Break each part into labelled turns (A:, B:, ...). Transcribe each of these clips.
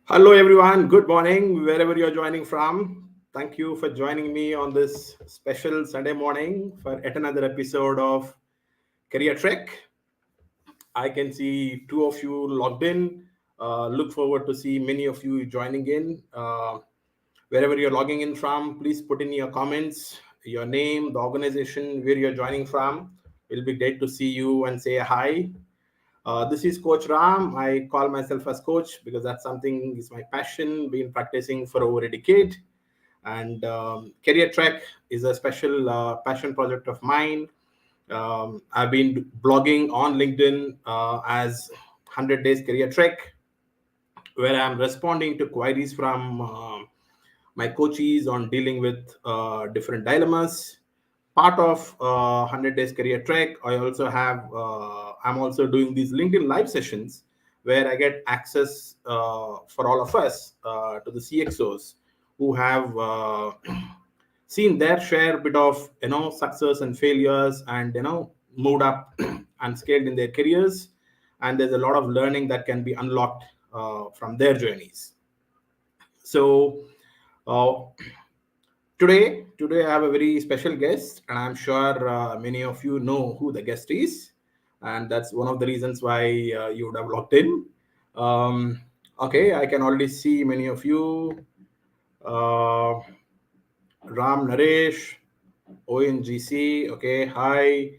A: Hello, everyone. Good morning, wherever you're joining from. Thank you for joining me on this special Sunday morning for yet another episode of Career Trek. I can see two of you logged in. Look forward to see many of you joining in. Wherever you're logging in from, please put in your comments, your name, the organization where you're joining from. It'll be great to see you and say hi. This is Coach Ram. I call myself as coach because that's something is my passion. Been practicing for over a decade, and Career Trek is a special passion project of mine. I've been blogging on LinkedIn as 100 Days Career Trek, where I'm responding to queries from my coaches on dealing with different dilemmas. Part of 100 Days Career Trek, I'm also doing these LinkedIn live sessions where I get access for all of us to the CXOs who have seen their share bit of success and failures, and moved up and scaled in their careers, and there's a lot of learning that can be unlocked from their journeys. So uh, today I have a very special guest, and I'm sure many of you know who the guest is, and that's one of the reasons why you would have logged in. Okay, I can already see many of you. Uh, Ram Naresh, ONGC. Okay, hi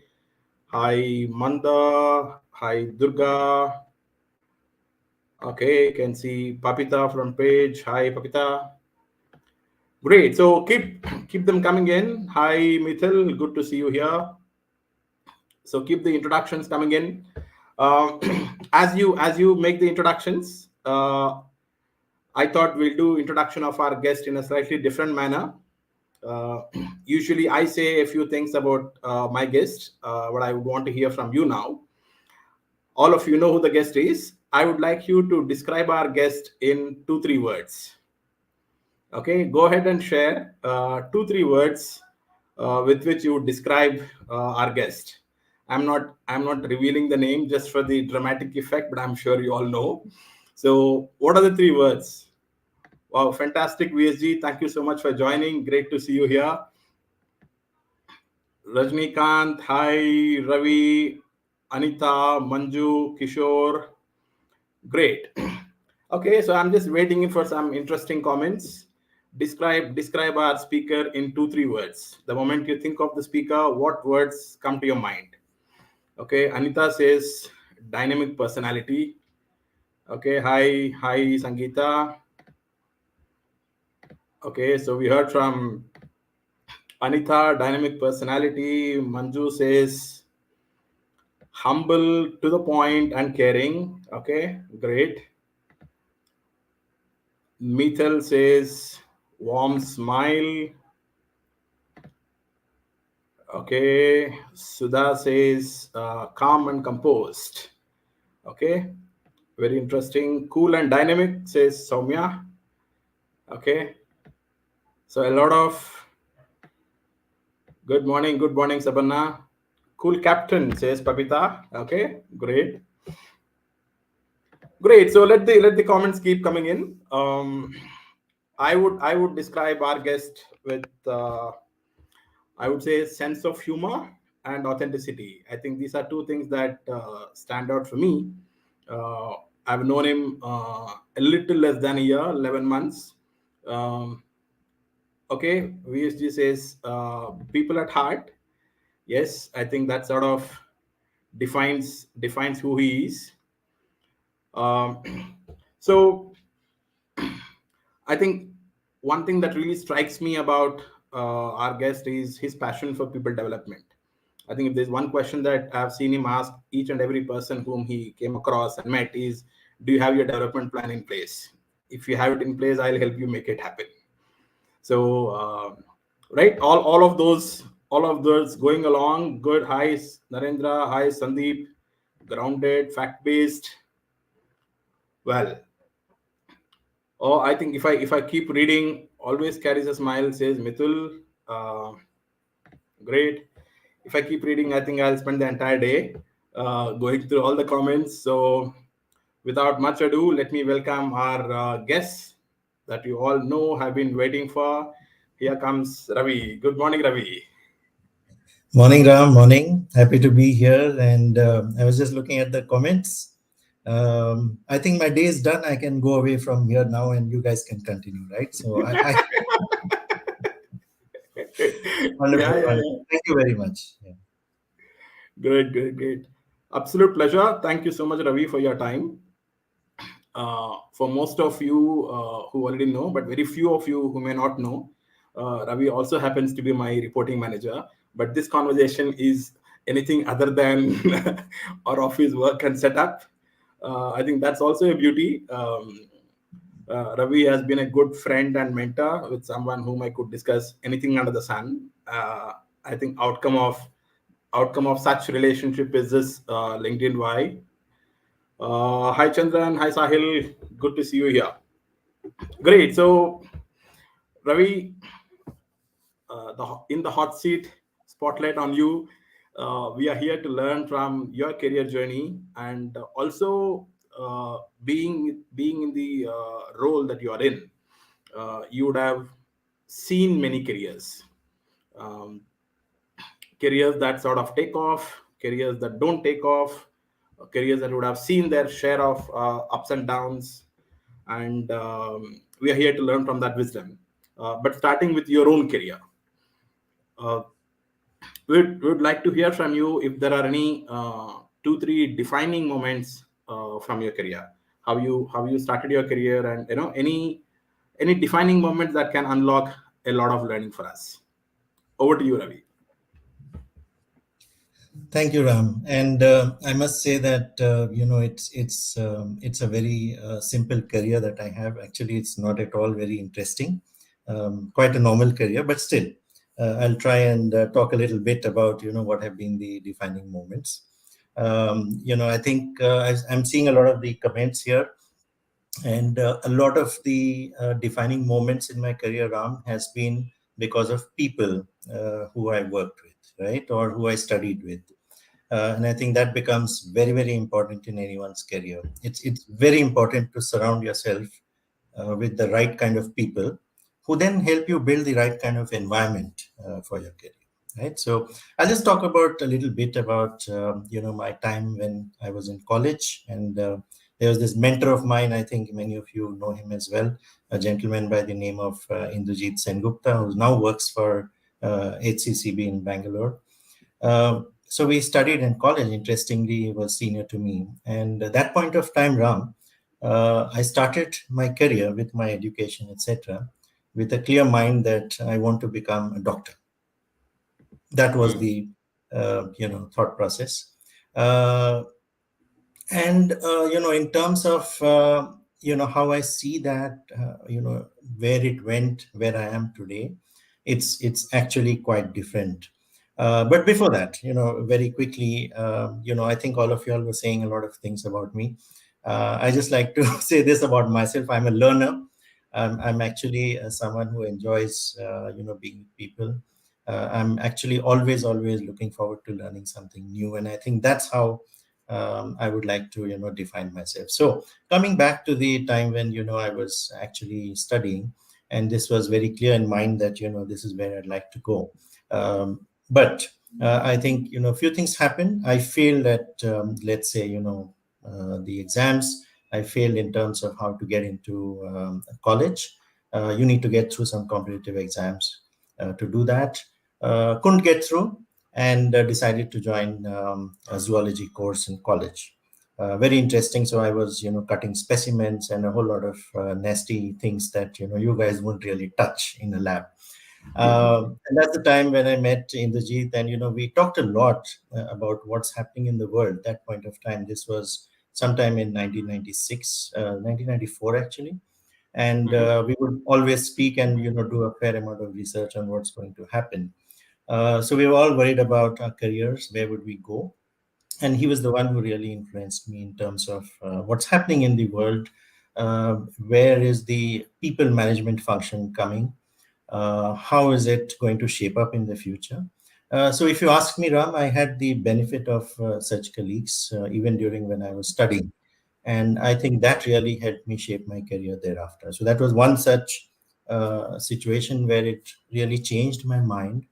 A: Manda, hi Durga. Okay, can see Papita from page. Hi Papita. Great. So keep them coming in. Hi Mithil, good to see you here. So keep the introductions coming in. Uh, as you make the introductions, I thought we'll do introduction of our guest in a slightly different manner. Uh, Usually, I say a few things about my guest. What I would want to hear from you now. All of you know who the guest is. I would like you to describe our guest in 2 3 words. Okay, go ahead and share 2 3 words with which you would describe our guest. I'm not revealing the name just for the dramatic effect, but I'm sure you all know. So, what are the 3 words? Wow, fantastic, VSG. Thank you so much for joining. Great to see you here. Rajnikant, hi, Ravi, Anita, Manju, Kishore. Great. Okay, so I'm just waiting for some interesting comments. Describe our speaker in 2 3 words. The moment you think of the speaker, what words come to your mind? Okay, Anita says dynamic personality. Okay, hi, Sangeeta. Okay, so we heard from Anita, dynamic personality. Manju says humble, to the point, and caring. Okay, great. Mithil says warm smile. Okay. Sudha says calm and composed. Okay. Very interesting. Cool and dynamic says Soumya. Okay. So a lot of good morning, Sabanna. Cool captain says Papita. Okay. Great. Great. So let the comments keep coming in. I would describe our guest with I would say sense of humor and authenticity. I think these are two things that stand out for me. Uh, I've known him a little less than a year, 11 months. Um, okay, VSG says people at heart. Yes, I think that sort of defines who he is. Um, so I think one thing that really strikes me about our guest is his passion for people development. I think if there's one question that I've seen him ask each and every person whom he came across and met is, do you have your development plan in place? If you have it in place, I'll help you make it happen. So, right, all of those going along good. Hi, Narendra. Hi, Sandeep. Grounded, fact based. Well, oh, I think if I keep reading, always carries a smile. Says Mithul. Uh, Great. If I keep reading, I think I'll spend the entire day going through all the comments. So Without much ado, let me welcome our guests that you all know have been waiting for. Here comes Ravi. Good morning, Ravi.
B: Morning, Ram. Morning. Happy to be here. And I was just looking at the comments. I think my day is done. I can go away from here now, and you guys can continue, right? So,
A: Yeah,
B: wonderful,
A: yeah,
B: wonderful.
A: yeah.
B: Thank you very much. Yeah.
A: Great, great, great. Absolute pleasure. Thank you so much, Ravi, for your time. For most of you who already know, but very few of you who may not know, Ravi also happens to be my reporting manager. But this conversation is anything other than our office work and setup. I think that's also a beauty. Ravi has been a good friend and mentor with someone whom I could discuss anything under the sun. I think outcome of such relationship is this LinkedIn Y. Hi Chandran, hi Sahil, good to see you here. Great. So Ravi, in the hot seat, spotlight on you. We are here to learn from your career journey and also being in the role that you are in. You would have seen many careers. Um, Careers that sort of take off, careers that don't take off, careers that would have seen their share of ups and downs, and we are here to learn from that wisdom. But starting with your own career, uh, we'd like to hear from you if there are any two, three defining moments from your career. How you started your career, and any defining moments that can unlock a lot of learning for us. Over to you, Ravi.
B: Thank you, Ram. And I must say that it's a very simple career that I have. Actually, it's not at all very interesting. Quite a normal career, but still, I'll try and talk a little bit about what have been the defining moments. I think I'm seeing a lot of the comments here, and a lot of the defining moments in my career, Ram, has been because of people who I worked with, right, or who I studied with. And I think that becomes very, very important in anyone's career. It's very important to surround yourself with the right kind of people who then help you build the right kind of environment for your career, right? So I'll just talk about a little bit about my time when I was in college. And there was this mentor of mine. I think many of you know him as well, a gentleman by the name of Indrajit Sengupta, who now works for HCCB in Bangalore. So we studied in college. Interestingly, he was senior to me. And at that point of time, Ram, I started my career with my education, etc., with a clear mind that I want to become a doctor. That was
A: Hmm.
B: the thought process. Uh, and in terms of how I see that, where it went, where I am today, it's actually quite different. But before that, very quickly, I think all of you all were saying a lot of things about me. I just like to say this about myself: I'm a learner. I'm actually someone who enjoys being with people. I'm actually always looking forward to learning something new, and I think that's how I would like to define myself. So coming back to the time when I was actually studying, and this was very clear in mind that this is where I'd like to go. But I think a few things happened. I failed at let's say the exams. I failed in terms of how to get into college. You need to get through some competitive exams to do that. Couldn't get through, and decided to join a zoology course in college. Very interesting. So I was, cutting specimens and a whole lot of nasty things that you guys wouldn't really touch in a lab. And that's the time when I met Indrajit, and we talked a lot about what's happening in the world. That point of time, this was sometime in 1996, 1994 actually, and
A: Hmm.
B: we would always speak and do a fair amount of research on what's going to happen. So we were all worried about our careers. Where would we go? And he was the one who really influenced me in terms of what's happening in the world. Where is the people management function coming? How is it going to shape up in the future? So if you ask me, Ram, I had the benefit of such colleagues even during when I was studying. And I think that really helped me shape my career thereafter. So that was one such situation where it really changed my mind.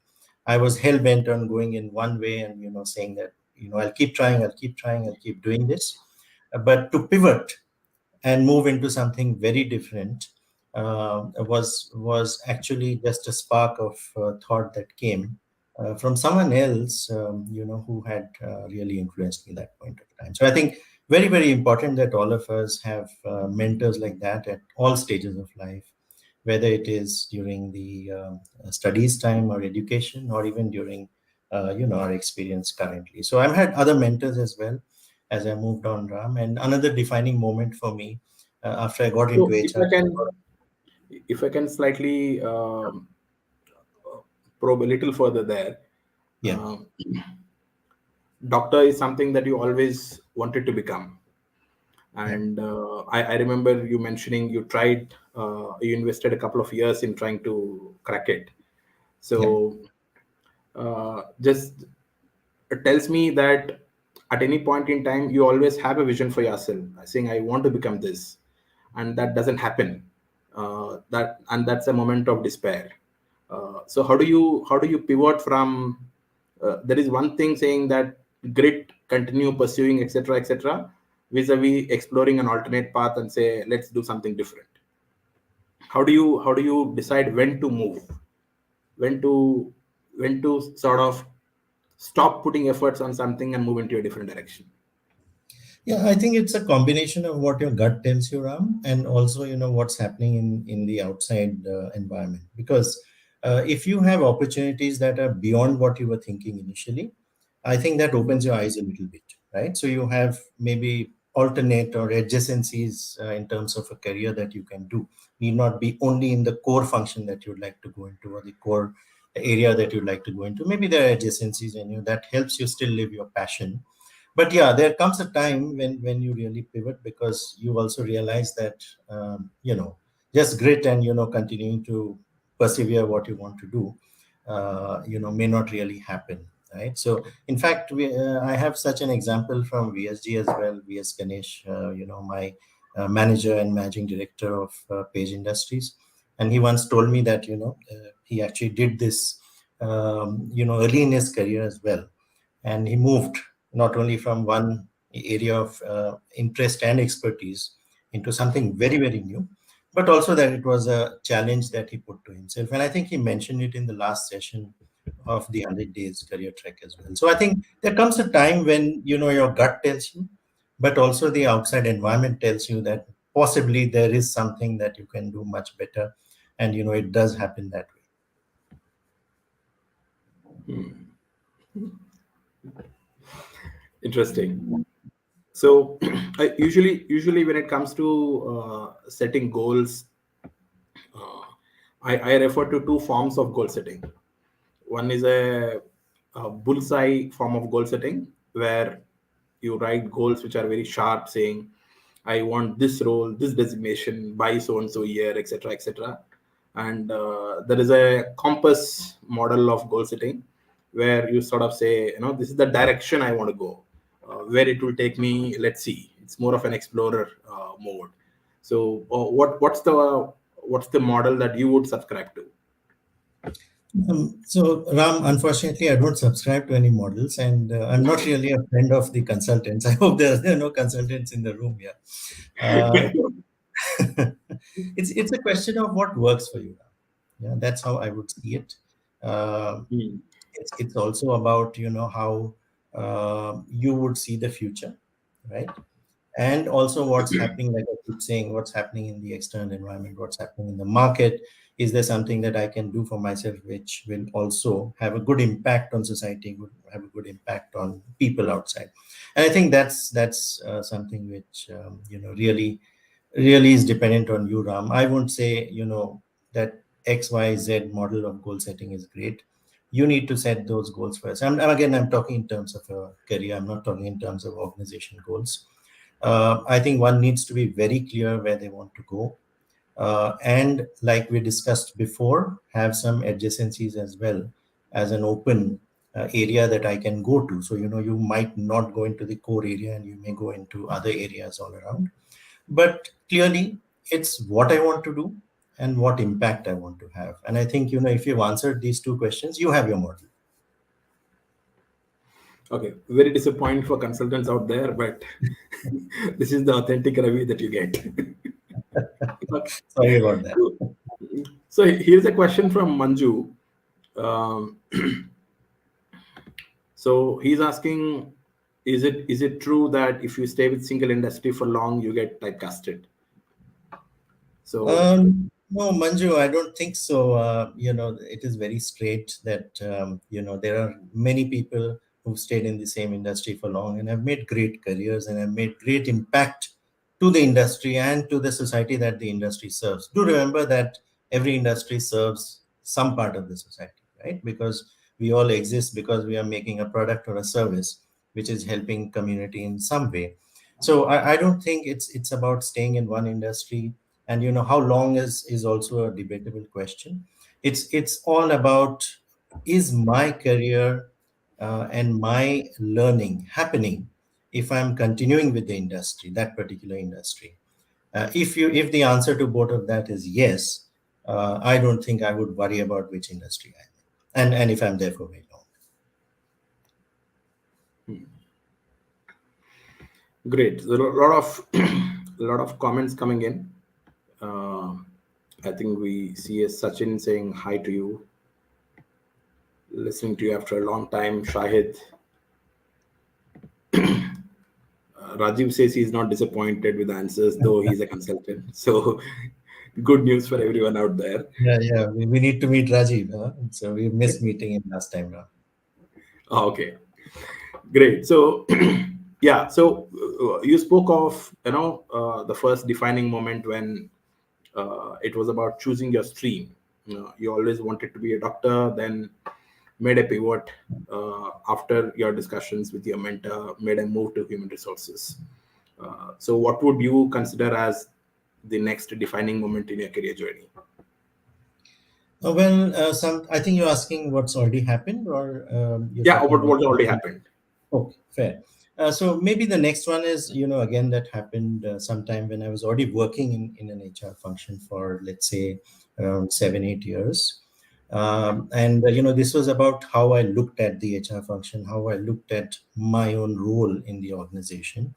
B: I was hell bent on going in one way and saying that I'll keep trying, I'll keep trying, I'll keep doing this. But to pivot and move into something very different was actually just a spark of thought that came from someone else, who had really influenced me that point of time. So I think very important that all of us have mentors like that at all stages of life, whether it is during the studies time or education, or even during our experience currently. So I've had other mentors as well as I moved on, Ram. And another defining moment for me after I got into
A: So
B: HR.
A: if I can slightly probe a little further there,
B: Yeah,
A: um, doctor is something that you always wanted to become.
B: yeah,
A: And I remember you mentioning you tried, you invested a couple of years in trying to crack it.
B: yeah.
A: So just it tells me that at any point in time you always have a vision for yourself, saying I want to become this, and that doesn't happen. That's a moment of despair. So how do you pivot from there is one thing saying that grit, continue pursuing, etc., vis-a-vis exploring an alternate path and say let's do something different. How do you decide when to move, when to sort of stop putting efforts on something and move into a different direction?
B: Yeah, I think it's a combination of what your gut tells you, Ram, and also what's happening in the outside environment. Because if you have opportunities that are beyond what you were thinking initially, I think that opens your eyes a little bit, right? So you have maybe alternate or adjacencies in terms of a career that you can do. Need not be only in the core function that you'd like to go into, or the core area that you'd like to go into. Maybe there are adjacencies, and that helps you still live your passion. But yeah, there comes a time when you really pivot, because you also realize that just grit and continuing to persevere what you want to do may not really happen, right? So in fact, I have such an example from VSG as well. VS Ganesh, my manager and managing director of Page Industries, and he once told me that he actually did this early in his career as well, and he moved not only from one area of interest and expertise into something very new, but also that it was a challenge that he put to himself. And I think he mentioned it in the last session of the 100 days career trek as well. So I think there comes a time when your gut tells you, but also the outside environment tells you that possibly there is something that you can do much better, and it does happen that way.
A: Interesting. So usually when it comes to setting goals, I refer to two forms of goal setting. One is a bullseye form of goal setting, where you write goals which are very sharp, saying, I want this role, this designation by so and so year, etc., etc. And there is a compass model of goal setting, where you sort of say, this is the direction I want to go. Where it will take me, let's see. It's more of an explorer mode. So, what's the model that you would subscribe to?
B: So, Ram, unfortunately, I don't subscribe to any models, and I'm not really a friend of the consultants. I hope there are no consultants in the room here. Uh, it's a question of what works for you, Ram. Yeah, that's how I would see it. Uh,
A: Hmm.
B: it's also about how you would see the future, right? And also what's happening, like I keep saying, what's happening in the external environment, what's happening in the market. Is there something that I can do for myself which will also have a good impact on society, would have a good impact on people outside? And I think that's something which really is dependent on you, Ram. I won't say that XYZ model of goal setting is great. You need to set those goals first. And again, I'm talking in terms of a career, I'm not talking in terms of organization goals. I think one needs to be very clear where they want to go. And like we discussed before, have some adjacencies as well as an open area that I can go to. So, you might not go into the core area and you may go into other areas all around. But clearly, it's what I want to do and what impact I want to have. And I think, if you've answered these two questions, you have your model.
A: Okay, very disappointing for consultants out there, but this is the authentic Ravi that you get. Okay.
B: Sorry about that.
A: So here's a question from Manju. Um, so he's asking, is it true that if you stay with single industry for long, you get typecasted? So
B: No, Manju, I don't think so. It is very straight that, there are many people who've stayed in the same industry for long and have made great careers and have made great impact to the industry and to the society that the industry serves. Do remember that every industry serves some part of the society, right? Because we all exist because we are making a product or a service which is helping community in some way. So I don't think it's about staying in one industry. And how long is also a debatable question. It's all about, is my career and my learning happening if I'm continuing with the industry, that particular industry. If the answer to both of that is yes, I don't think I would worry about which industry I'm in, and if I'm there for very long.
A: great. There are a lot of a lot of comments coming in. Uh, I think we see a Sachin saying hi to you, listening to you after a long time. Shahid, Rajiv says he's not disappointed with the answers, though he's a consultant. So, good news for everyone out there.
B: Yeah, we need to meet Rajiv, huh? So we missed meeting him last time now.
A: Okay, great. So, yeah. So, you spoke of the first defining moment when it was about choosing your stream. You always wanted to be a doctor, then made a pivot after your discussions with your mentor, made a move to human resources. So, what would you consider as the next defining moment in your career journey?
B: Well, I think you're asking what's already happened, or you're
A: Yeah,
B: talking
A: about
B: about
A: what already
B: something.
A: happened.
B: Okay, fair. So maybe the next one is, again, that happened sometime when I was already working in an HR function for, let's say, around 7, 8 years. And, this was about how I looked at the HR function, how I looked at my own role in the organization.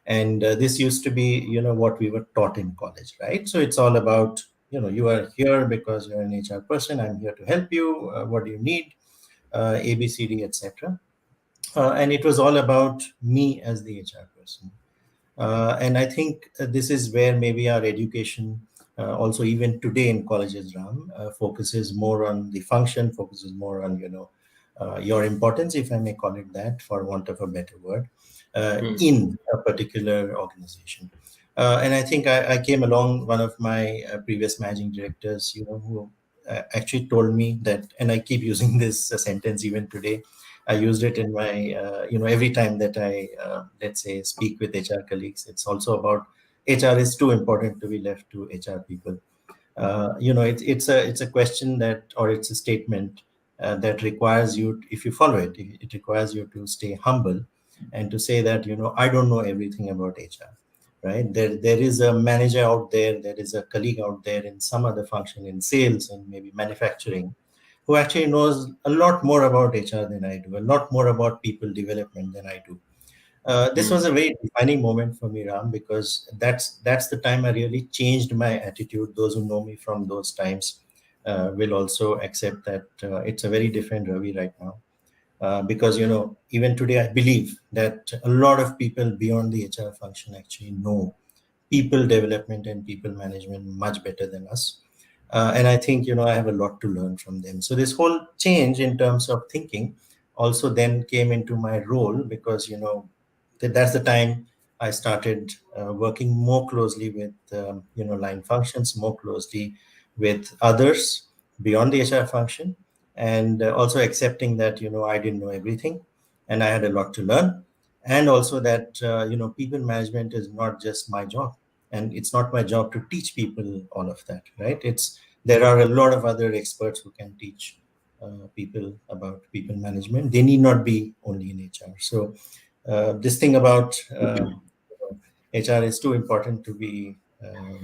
B: And this used to be, what we were taught in college, right? So it's all about, you are here because you're an HR person. I'm here to help you. What do you need? ABCD, etc. And it was all about me as the HR person. And I think this is where maybe our education, also even today in colleges, Ram, focuses more on the function, focuses more on, your importance, if I may call it that, for want of a better word,
A: Hmm.
B: in a particular organization. And I think I came along, one of my previous managing directors, who actually told me that, and I keep using this sentence even today. I used it in my, every time that I, let's say, speak with HR colleagues. It's also about HR is too important to be left to HR people. It's a question that, or it's a statement that requires you, if you follow it, it requires you to stay humble and to say that, I don't know everything about HR. Right, there is a manager out there is a colleague out there in some other function, in sales and maybe manufacturing, who actually knows a lot more about HR than I do, a lot more about people development than I do. This was
A: Hmm.
B: a very defining moment for me, Ram, because that's the time I really changed my attitude. Those who know me from those times will also accept that it's a very different Ravi right now. Because even today I believe that a lot of people beyond the HR function actually know people development and people management much better than us. And I think, I have a lot to learn from them. So this whole change in terms of thinking also then came into my role, because, that's the time I started working more closely with, line functions, more closely with others beyond the HR function, and also accepting that, I didn't know everything and I had a lot to learn. And also that, people management is not just my job, and it's not my job to teach people all of that, right? There are a lot of other experts who can teach people about people management. They need not be only in HR. So this thing about HR is too important to be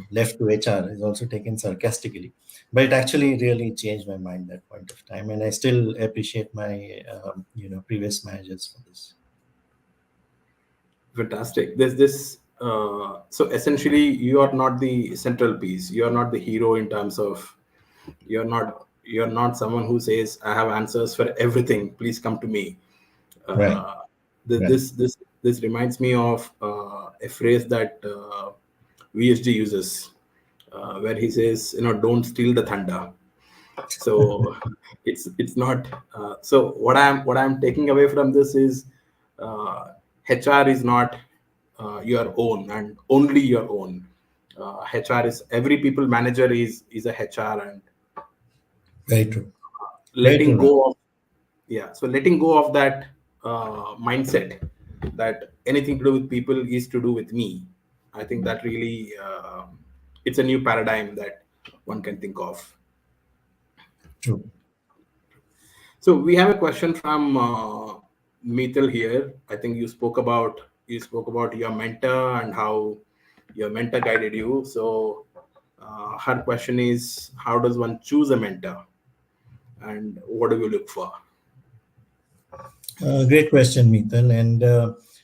B: left to HR is also taken sarcastically, but it actually really changed my mind that point of time, and I still appreciate my previous managers for this.
A: Fantastic. There's this. So essentially, you are not the central piece. You are not the hero in terms of you're not someone who says I have answers for everything. Please come to me.
B: Right,
A: Uh,
B: right.
A: this reminds me of a phrase that VSG uses, where he says, don't steal the thunder. So it's not. So what I'm taking away from this is uh, HR is not your own and only your own. HR is every people manager is a HR, and
B: Very true. Very
A: letting
B: true, Ram.
A: go of yeah so letting go of that mindset that anything to do with people is to do with me. I think that really it's a new paradigm that one can think of.
B: True.
A: So we have a question from Mithil here. I think you spoke about your mentor and how your mentor guided you. So her question is, how does one choose a mentor, and what do you look for?
B: Great question, Mithal. And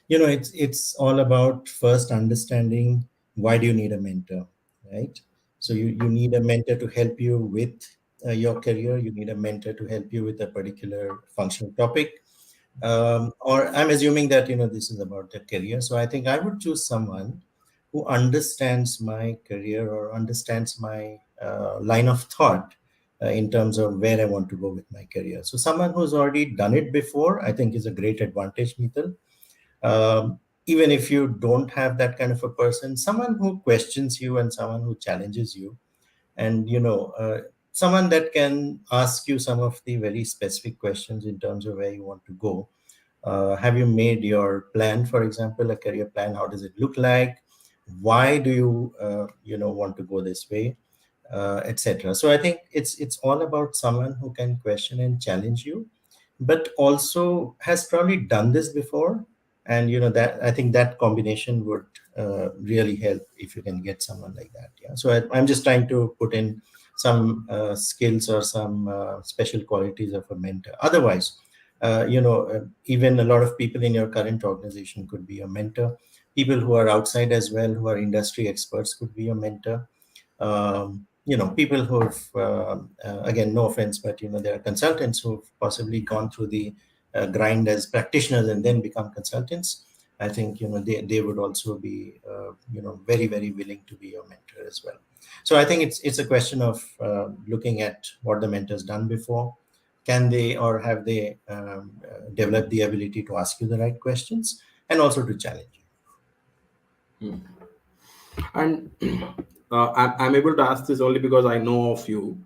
B: it's all about first understanding why do you need a mentor, right? So you need a mentor to help you with your career. You need a mentor to help you with a particular functional topic. Or I'm assuming that this is about the career. So I think I would choose someone who understands my career or understands my line of thought in terms of where I want to go with my career. So someone who's already done it before, I think, is a great advantage, Mithil. Even if you don't have that kind of a person, someone who questions you and someone who challenges you, and someone that can ask you some of the very specific questions in terms of where you want to go. Have you made your plan, for example, a career plan? How does it look like? Why do you want to go this way, etc. So I think it's all about someone who can question and challenge you, but also has probably done this before. And that, I think, that combination would really help if you can get someone like that. Yeah, so I'm just trying to put in some skills or some special qualities of a mentor. Otherwise, even a lot of people in your current organization could be a mentor. People who are outside as well, who are industry experts, could be a mentor. People who've again, no offense, but there are consultants who've possibly gone through the grind as practitioners and then become consultants. I think they would also be very, very willing to be your mentor as well. So I think it's a question of looking at what the mentor's done before. Can they, or have they developed the ability to ask you the right questions and also to challenge you?
A: And I'm able to ask this only because I know of you.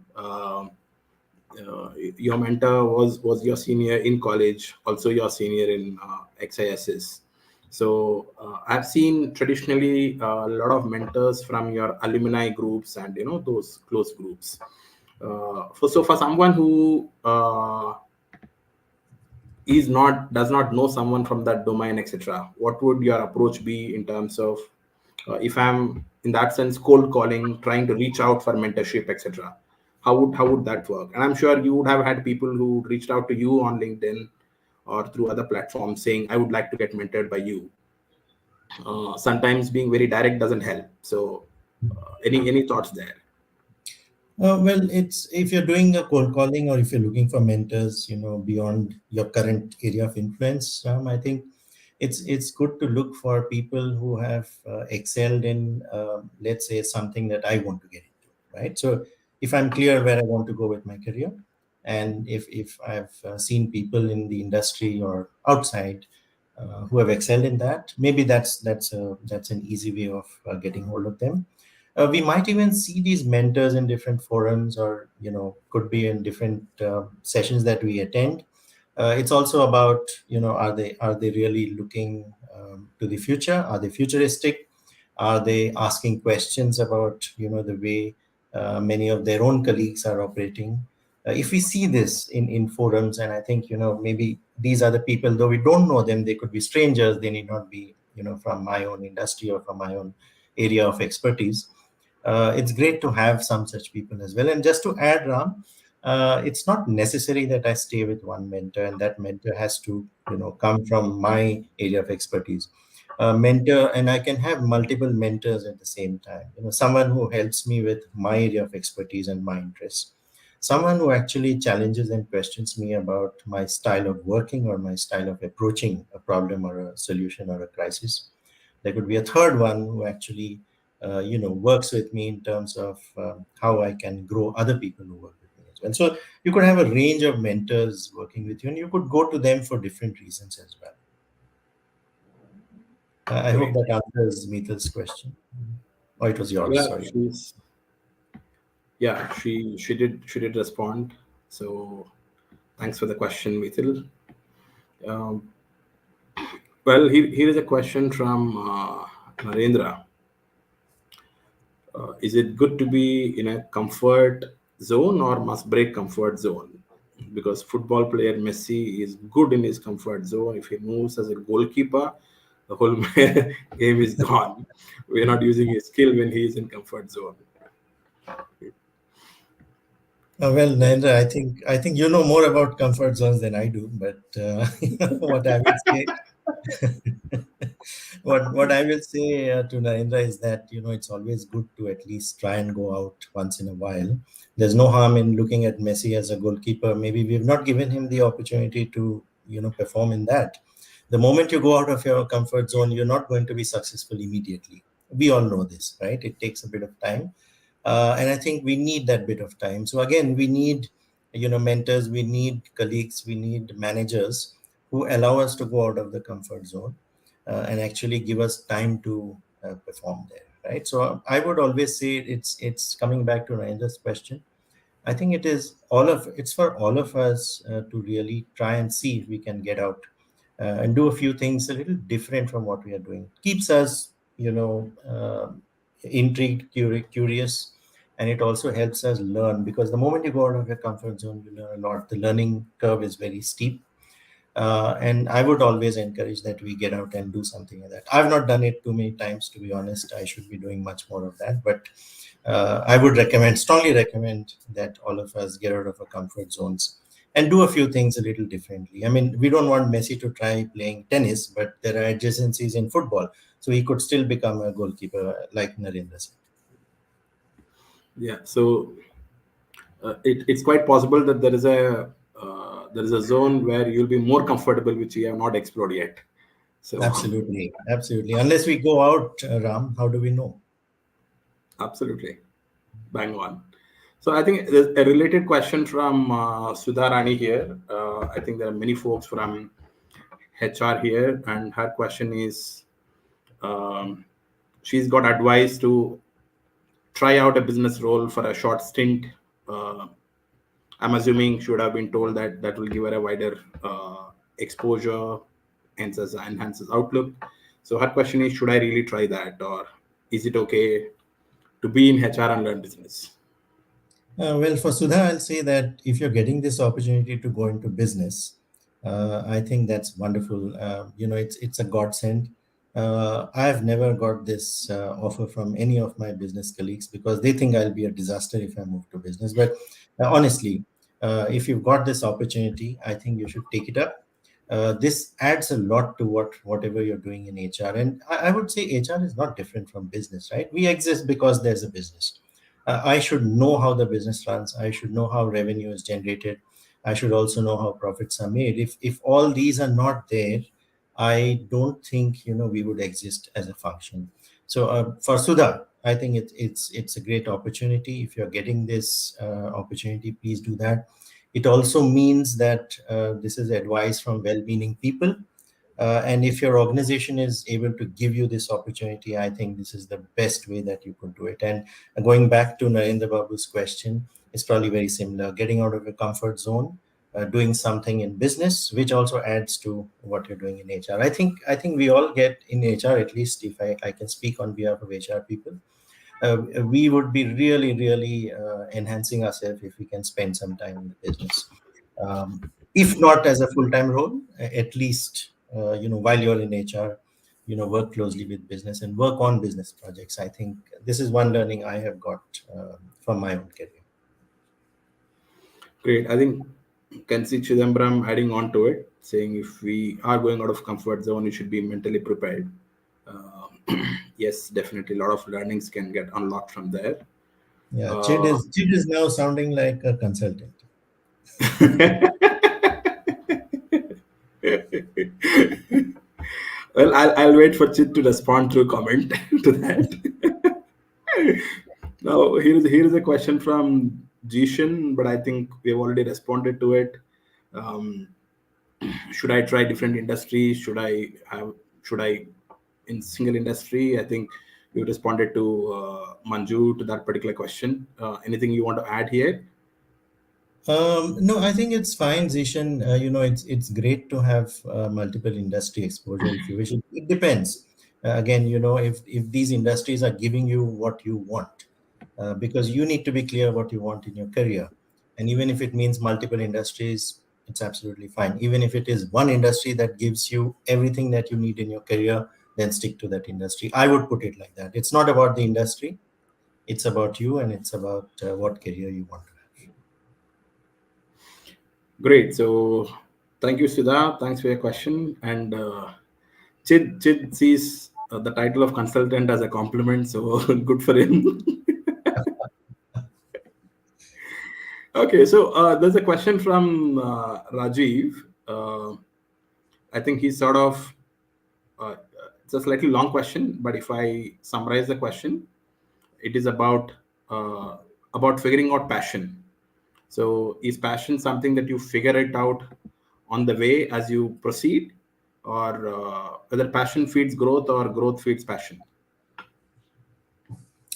A: Your mentor was your senior in college, also your senior in XISS. So I've seen traditionally a lot of mentors from your alumni groups and those close groups. For someone who does not know someone from that domain, etc., what would your approach be in terms of if I'm in that sense cold calling, trying to reach out for mentorship, etc.? How would that work? And I'm sure you would have had people who reached out to you on LinkedIn or through other platforms saying, I would like to get mentored by you. Sometimes being very direct doesn't help. So any thoughts there?
B: Well, it's if you're doing a cold calling or if you're looking for mentors, beyond your current area of influence, I think it's good to look for people who have excelled in, let's say, something that I want to get into, right? So if I'm clear where I want to go with my career, and if I've seen people in the industry or outside who have excelled in that, maybe that's an easy way of getting hold of them. We might even see these mentors in different forums, or could be in different sessions that we attend. It's also about, are they really looking to the future? Are they futuristic? Are they asking questions about the way many of their own colleagues are operating? If we see this in forums, and I think, maybe these are the people, though we don't know them, they could be strangers, they need not be, from my own industry or from my own area of expertise. It's great to have some such people as well. And just to add, Ram, it's not necessary that I stay with one mentor and that mentor has to, come from my area of expertise. Mentor, and I can have multiple mentors at the same time. Someone who helps me with my area of expertise and my interests. Someone who actually challenges and questions me about my style of working or my style of approaching a problem or a solution or a crisis. There could be a third one who actually, works with me in terms of how I can grow other people who work with me as well. So you could have a range of mentors working with you, and you could go to them for different reasons as well. I hope
A: Great.
B: that answers Mithal's question. Oh, it was yours.
A: Yeah,
B: Sorry.
A: she did respond. So thanks for the question, Mithil. Um, well, here is a question from Narendra. Is it good to be in a comfort zone or must break comfort zone? Because football player Messi is good in his comfort zone. If he moves as a goalkeeper, the whole game is gone. We're not using his skill when he is in comfort zone.
B: Well, Narendra, I think you know more about comfort zones than I do, but what I will say, what I will say to Narendra is that it's always good to at least try and go out once in a while. There's no harm in looking at Messi as a goalkeeper. Maybe we've not given him the opportunity to perform in that. The moment you go out of your comfort zone, you're not going to be successful immediately. We all know this, right? It takes a bit of time, and I think we need that bit of time. So again, we need mentors, we need colleagues, we need managers who allow us to go out of the comfort zone and actually give us time to perform there, right? So I would always say it's coming back to Narendra's question. I think it's for all of us to really try and see if we can get out and do a few things a little different from what we are doing. Keeps us, intrigued, curious, and it also helps us learn, because the moment you go out of your comfort zone, you learn a lot. The learning curve is very steep, and I would always encourage that we get out and do something like that. I've not done it too many times, to be honest. I should be doing much more of that, but I would strongly recommend that all of us get out of our comfort zones and do a few things a little differently. I mean, we don't want Messi to try playing tennis, but there are adjacencies in football, so he could still become a goalkeeper, like Narendra said.
A: Yeah. So it's quite possible that there is a zone where you'll be more comfortable, which you have not explored yet. So
B: Absolutely, absolutely. Unless we go out, Ram, how do we know?
A: absolutely, bang on. So I think there's a related question from Sudha Rani here. I think there are many folks from HR here, and her question is, um, she's got advice to try out a business role for a short stint. Uh, I'm assuming she would have been told that that will give her a wider exposure, enhances outlook. So her question is, should I really try that, or is it okay to be in HR and learn business?
B: Well, for Sudha, I'll say that if you're getting this opportunity to go into business, I think that's wonderful. It's a godsend. I've never got this offer from any of my business colleagues because they think I'll be a disaster if I move to business. But honestly, if you've got this opportunity, I think you should take it up. This adds a lot to whatever you're doing in HR, and I would say HR is not different from business, right? We exist because there's a business. I should know how the business runs. I should know how revenue is generated. I should also know how profits are made. If all these are not there, I don't think we would exist as a function. So for Sudha, I think it's a great opportunity. If you're getting this opportunity, please do that. It also means that this is advice from well-meaning people, and if your organization is able to give you this opportunity, I think this is the best way that you could do it. And going back to Narendra Babu's question, it's probably very similar. Getting out of your comfort zone, doing something in business, which also adds to what you're doing in HR. I think we all get in HR, at least if I can speak on behalf of HR people. we would be really, really enhancing ourselves if we can spend some time in the business. If not as a full-time role, at least while you're in HR, work closely with business and work on business projects. I think this is one learning I have got from my own career.
A: Great. I think can see Chidambaram adding on to it, saying if we are going out of comfort zone, you should be mentally prepared. Yes, definitely, a lot of learnings can get unlocked from there.
B: Yeah, Chid
A: Uh,
B: is Chid is now sounding like a consultant.
A: well, I'll wait for Chit to respond through comment to that. Now, here is a question from Jishan, but I think we have already responded to it. Um, should I try different industries? Should I in single industry? I think you responded to Manju to that particular question. Anything you want to add here?
B: No, I think it's fine, Zishan. It's great to have multiple industry exposure if you wish. It depends. Again, if these industries are giving you what you want, because you need to be clear what you want in your career, and even if it means multiple industries, it's absolutely fine. Even if it is one industry that gives you everything that you need in your career, then stick to that industry. I would put it like that. It's not about the industry; it's about you, and it's about what career you want to have.
A: Great. So, thank you, Sudha. Thanks for your question. And Chid sees the title of consultant as a compliment, so good for him. Okay, so there's a question from Rajiv. Uh, I think he's sort of it's a slightly long question, but if I summarize the question, it is uh, about figuring out passion. So, is passion something that you figure it out on the way as you proceed, or whether passion feeds growth or growth feeds passion?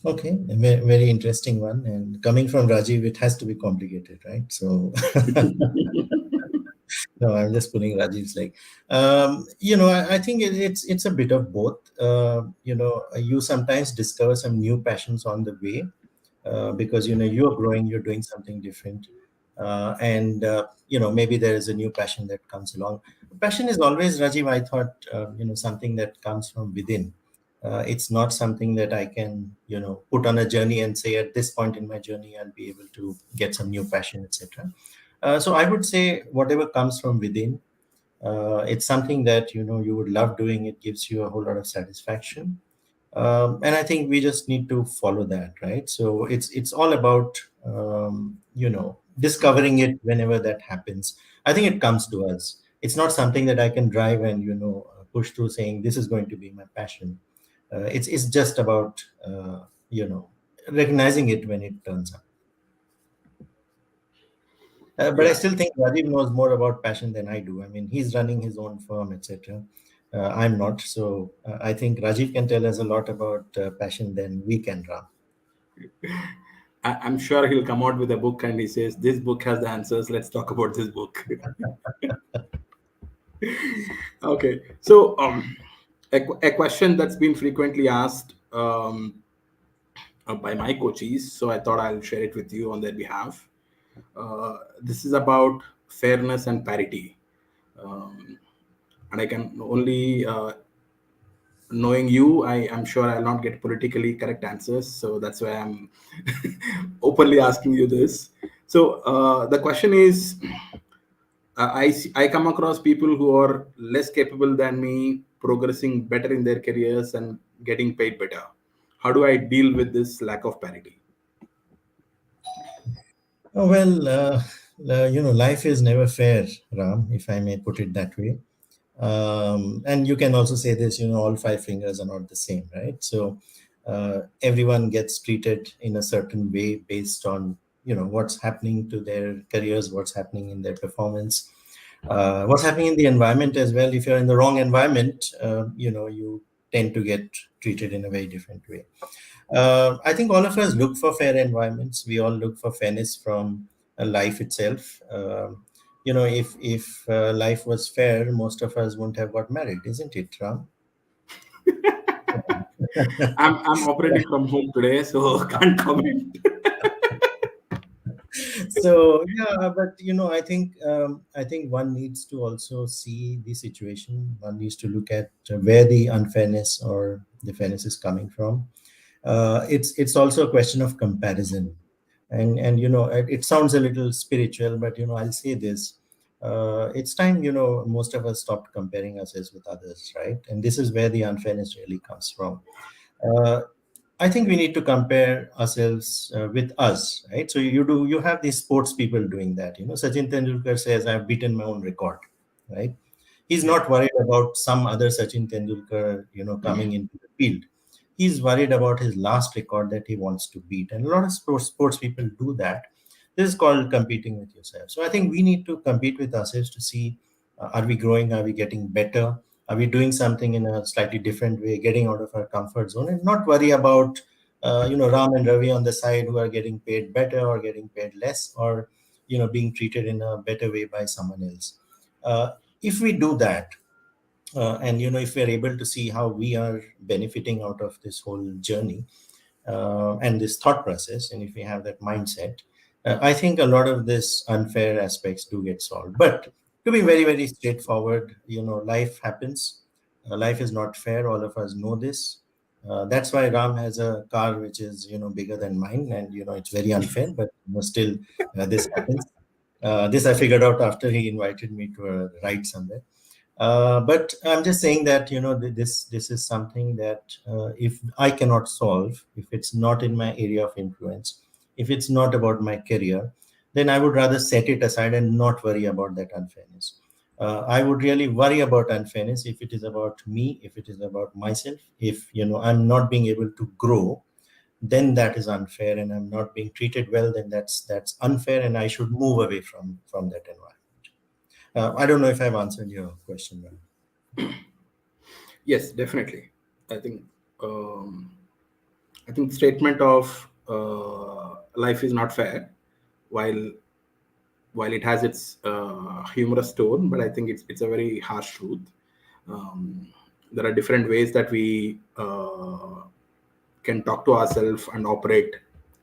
B: Okay, a very interesting one. And coming from Rajiv, it has to be complicated, right? So, no, I'm just pulling Rajiv's leg. I think it's a bit of both. You sometimes discover some new passions on the way because you're growing, you're doing something different, and maybe there is a new passion that comes along. Passion is always, Rajiv, I thought, something that comes from within. It's not something that I can put on a journey and say at this point in my journey I'll be able to get some new passion, etc. So I would say whatever comes from within, it's something that you would love doing. It gives you a whole lot of satisfaction, and I think we just need to follow that, right? So it's all about discovering it whenever that happens. I think it comes to us. It's not something that I can drive and push through saying this is going to be my passion. It's just about recognizing it when it turns up. But I
A: Yeah,
B: still think Rajiv knows more about passion than I do. I mean, he's running his own firm, etc. I'm not. So I think Rajiv can tell us a lot about passion than we can, Ram.
A: I'm sure he'll come out with a book and he says, "This book has the answers. Let's talk about this book." Okay, so a question that's been frequently asked by my coaches, so I thought I'll share it with you on their behalf. This is about fairness and parity. Um, and I can only, knowing you, I am sure I'll not get politically correct answers. So that's why I'm openly asking you this. So the question is I come across people who are less capable than me, progressing better in their careers and getting paid better. How do I deal with this lack of parity?
B: Oh, well, life is never fair, Ram, if I may put it that way. And you can also say this, all five fingers are not the same, right? So everyone gets treated in a certain way based on, what's happening to their careers, what's happening in their performance, what's happening in the environment as well. If you're in the wrong environment, you tend to get treated in a very different way. I think all of us look for fair environments. We all look for fairness from life itself. If life was fair, most of us wouldn't have got married, isn't it, Ram?
A: I'm operating from home today, so can't comment.
B: So yeah, but I think one needs to also see the situation. One needs to look at where the unfairness or the fairness is coming from. It's also a question of comparison, and it sounds a little spiritual, but I'll say this. It's time, most of us stopped comparing ourselves with others, right? And this is where the unfairness really comes from. uh, I think we need to compare ourselves with us, right? So you have these sports people doing that. Sachin Tendulkar says, "I've beaten my own record," right? He's
A: Yeah.
B: not worried about some other Sachin Tendulkar, coming into the field. He's worried about his last record that he wants to beat, and a lot of sports people do that. This is called competing with yourself. So I think we need to compete with ourselves to see, are we growing? Are we getting better? Are we doing something in a slightly different way, getting out of our comfort zone, and not worry about Ram and Ravi on the side who are getting paid better or getting paid less, or being treated in a better way by someone else. Uh, if we do that, and if we're able to see how we are benefiting out of this whole journey, and this thought process, and if we have that mindset, I think a lot of this unfair aspects do get solved. But to be very, very straightforward, life happens. Life is not fair. All of us know this. That's why Ram has a car which is bigger than mine, and it's very unfair. But still, this happens. This I figured out after he invited me to a ride somewhere. But I'm just saying that this is something that, if I cannot solve, if it's not in my area of influence, if it's not about my career, then I would rather set it aside and not worry about that unfairness. I would really worry about unfairness if it is about me, if it is about myself. If I'm not being able to grow, then that is unfair, and I'm not being treated well. Then that's unfair, and I should move away from that environment. I don't know if I've answered your question well.
A: Yes, definitely. I think um, I think statement of life is not fair, while it has its humorous tone, but I think it's a very harsh truth. Um, there are different ways that we can talk to ourselves and operate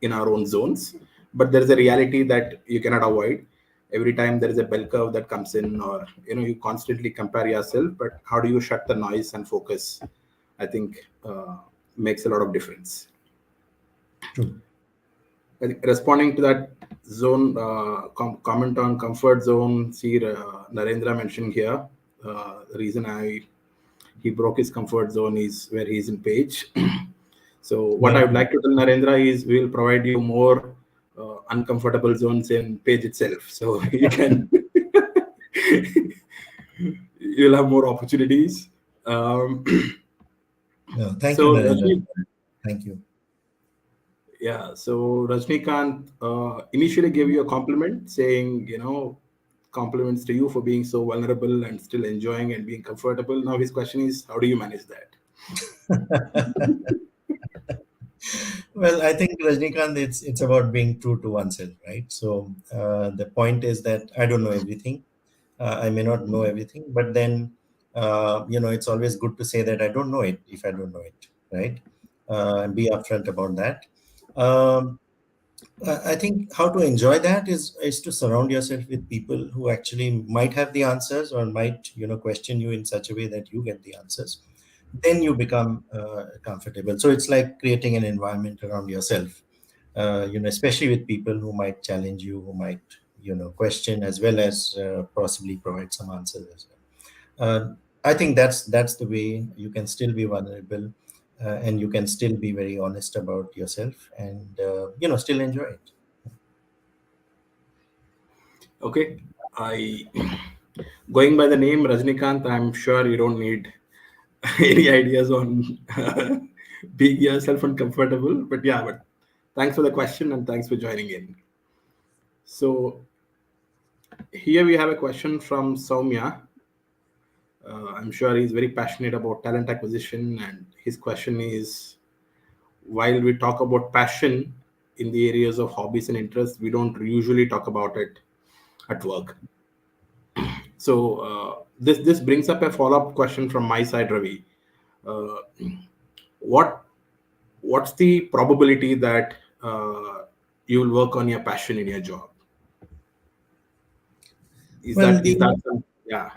A: in our own zones, but there is a reality that you cannot avoid. Every time there is a bell curve that comes in, or you constantly compare yourself, but how do you shut the noise and focus? I think makes a lot of difference.
B: True.
A: I think responding to that zone, comment on comfort zone. See, Narendra mentioned here. The reason he broke his comfort zone is where he's in page. So what I would
B: Yeah.
A: like to tell Narendra is we will provide you more uncomfortable zones in page itself. So you can you'll have more opportunities. Um,
B: No, thank you,
A: so
B: Narendra.
A: Rajni,
B: Thank you.
A: yeah, so Rajnikant initially gave you a compliment saying, compliments to you for being so vulnerable and still enjoying and being comfortable. Now his question is, how do you manage that?
B: Well, I think Rajnikant, it's about being true to oneself, right? So the point is that I don't know everything. I may not know everything, but then it's always good to say that I don't know it if I don't know it, right? And be upfront about that. Um, I think how to enjoy that is to surround yourself with people who actually might have the answers, or might question you in such a way that you get the answers. Then you become comfortable. So it's like creating an environment around yourself, especially with people who might challenge you, who might question, as well as possibly provide some answers as well. I think that's the way you can still be vulnerable, and you can still be very honest about yourself, and still enjoy it.
A: Okay. I Going by the name Rajnikant, I'm sure you don't need any ideas on being yourself and comfortable. But yeah, but thanks for the question and thanks for joining in. So here we have a question from Soumya. I'm sure he's very passionate about talent acquisition, and his question is: while we talk about passion in the areas of hobbies and interests, we don't usually talk about it at work. So this brings up a follow up question from my side, Ravi. Uh, what what's the probability that you will work on your passion in your job? Is
B: Well,
A: that
B: the
A: is that some, yeah?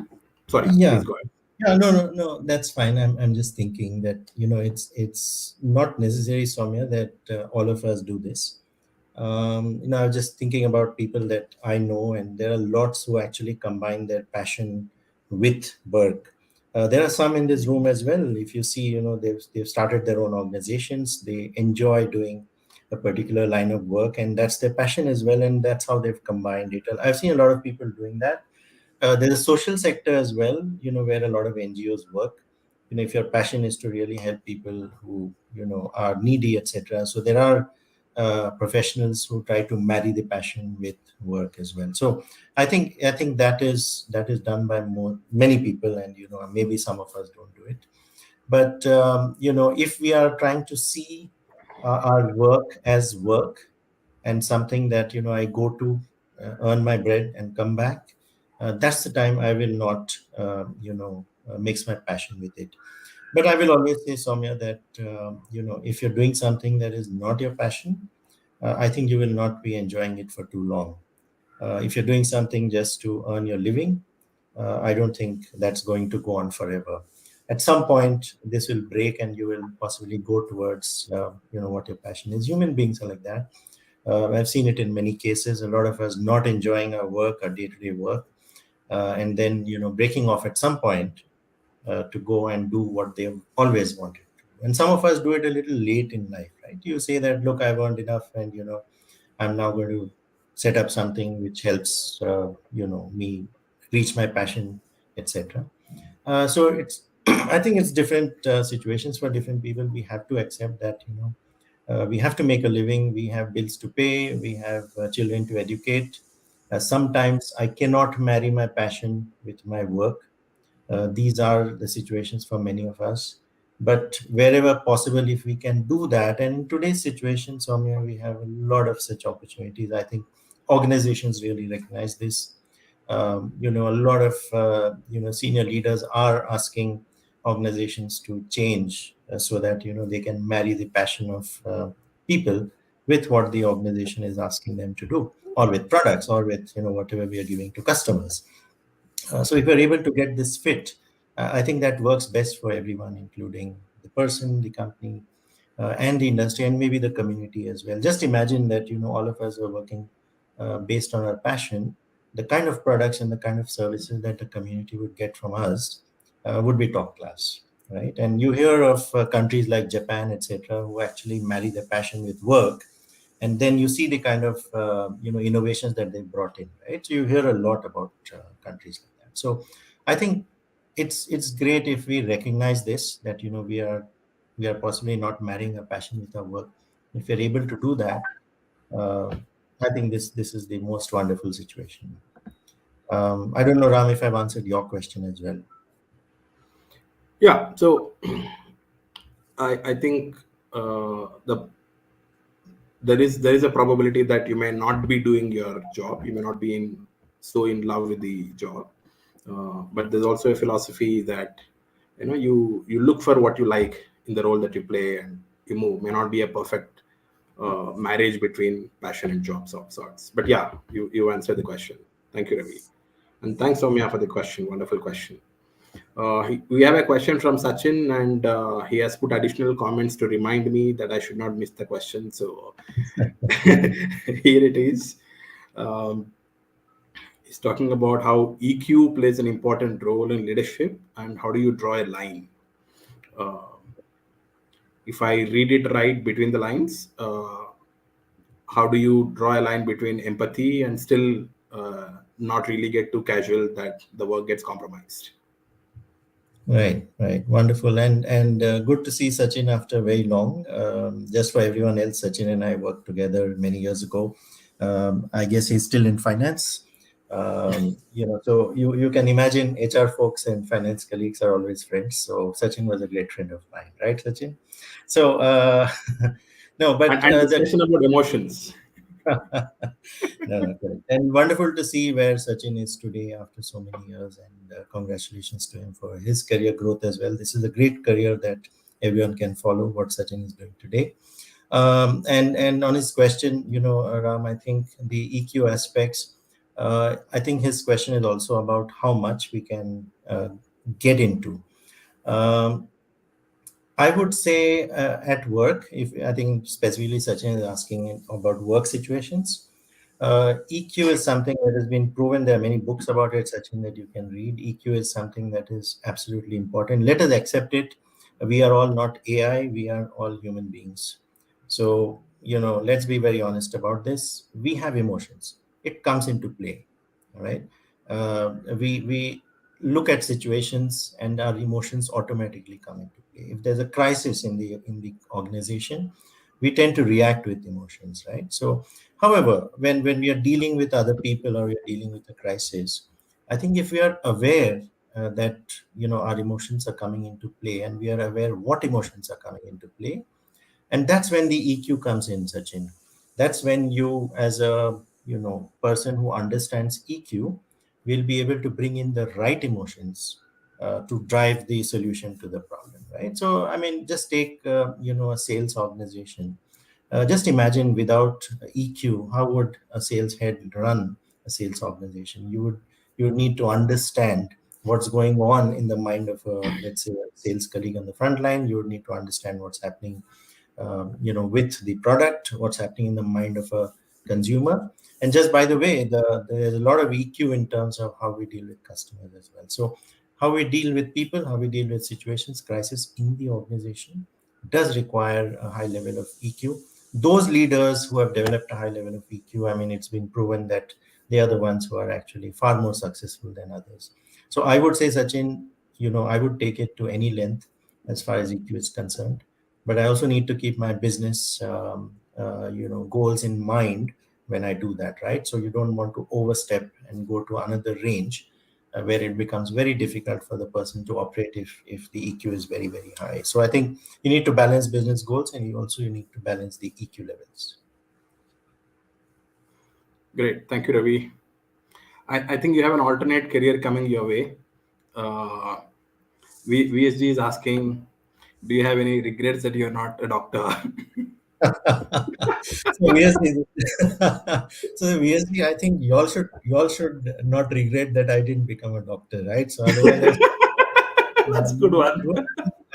A: Sorry,
B: yeah.
A: please go ahead.
B: Yeah, no, that's fine. I'm just thinking that, it's not necessary, Soumya, that all of us do this. I was just thinking about people that I know, and there are lots who actually combine their passion with work. There are some in this room as well. If you see, they've started their own organizations. They enjoy doing a particular line of work, and that's their passion as well, and that's how they've combined it. I've seen a lot of people doing that. There's a social sector as well, where a lot of NGOs work. If your passion is to really help people who, are needy, etc. So there are professionals who try to marry the passion with work as well. So I think that is done by many people, and maybe some of us don't do it. But if we are trying to see our work as work, and something that I go to earn my bread and come back, that's the time I will not mix my passion with it. But I will always say, Soumya, that if you're doing something that is not your passion, I think you will not be enjoying it for too long. If you're doing something just to earn your living, I don't think that's going to go on forever. At some point, this will break, and you will possibly go towards, what your passion is. Human beings are like that. I've seen it in many cases. A lot of us not enjoying our work, our day-to-day work, and then breaking off at some point to go and do what they've always wanted to. And some of us do it a little late in life, right? You say that, look, I've earned enough, and I'm now going to set up something which helps me reach my passion, etc. So it's I think it's different situations for different people. We have to accept that we have to make a living. We have bills to pay. We have children to educate. Sometimes I cannot marry my passion with my work. These are the situations for many of us. But wherever possible, if we can do that, and in today's situation, Soumya, we have a lot of such opportunities. I think organizations really recognize this. A lot of senior leaders are asking organizations to change so that they can marry the passion of people with what the organization is asking them to do, or with products, or with whatever we are giving to customers. So if we're able to get this fit, I think that works best for everyone, including the person, the company, and the industry, and maybe the community as well. Just imagine that all of us are working based on our passion. The kind of products and the kind of services that the community would get from us would be top class, right? And you hear of countries like Japan, etc., who actually marry their passion with work, and then you see the kind of innovations that they brought in, right? So you hear a lot about countries like that. So I think it's great if we recognize this, that we are possibly not marrying a passion with our work. If we're able to do that, uh, I think this is the most wonderful situation. I don't know, Ram, if I've answered your question as well.
A: Yeah. So I think the there is a probability that you may not be doing your job. You may not be so in love with the job. But there's also a philosophy that you look for what you like in the role that you play, and you move. May not be a perfect marriage between passion and jobs of sorts. But yeah, you answered the question. Thank you, Ravi, and thanks Soumya for the question. Wonderful question. We have a question from Sachin, and he has put additional comments to remind me that I should not miss the question. So here it is. Um, he's talking about how EQ plays an important role in leadership, and how do you draw a line? Uh, if I read it right between the lines, how do you draw a line between empathy and still not really get too casual that the work gets compromised?
B: Right, right, wonderful, and good to see Sachin after very long. Just for everyone else, Sachin and I worked together many years ago. I guess he's still in finance. So you can imagine HR folks and finance colleagues are always friends. So Sachin was a great friend of mine, right, Sachin? So no, but
A: And
B: the
A: discussion about emotions.
B: no, no, correct. And wonderful to see where Sachin is today after so many years. And congratulations to him for his career growth as well. This is a great career that everyone can follow what Sachin is doing today. And on his question, Ram, I think the EQ aspects. I think his question is also about how much we can get into. Um, I would say at work, if I think specifically Sachin is asking about work situations. EQ is something that has been proven. There are many books about it, Sachin, that you can read. EQ is something that is absolutely important. Let us accept it. We are all not AI. We are all human beings. So, let's be very honest about this. We have emotions. It comes into play. All right. We look at situations and our emotions automatically come into play. If there's a crisis in the organization, we tend to react with emotions, right? So, however, when we are dealing with other people or we are dealing with a crisis, I think if we are aware that our emotions are coming into play, and we are aware what emotions are coming into play, and that's when the EQ comes in, Sachin. That's when you, as a person who understands EQ, will be able to bring in the right emotions to drive the solution to the problem, right? So I mean, just take a sales organization. Just imagine, without EQ, how would a sales head run a sales organization? You would need to understand what's going on in the mind of a, let's say, a sales colleague on the front line. You would need to understand what's happening with the product, what's happening in the mind of a consumer. And just by the way, there's a lot of EQ in terms of how we deal with customers as well. So how we deal with people, how we deal with situations, crisis in the organization does require a high level of EQ. Those leaders who have developed a high level of EQ, I mean, it's been proven that they are the ones who are actually far more successful than others. So I would say, Sachin, I would take it to any length as far as EQ is concerned, but I also need to keep my business goals in mind when I do that, right? So you don't want to overstep and go to another range where it becomes very difficult for the person to operate if the EQ is very, very high. So I think you need to balance business goals, and you need to balance the EQ levels.
A: Great. Thank you, Ravi. I think you have an alternate career coming your way. Uh, VSG is asking, do you have any regrets that you're not a doctor?
B: So VSC, so VSC, I think you all should not regret that I didn't become a doctor, right? So otherwise,
A: That's a good one.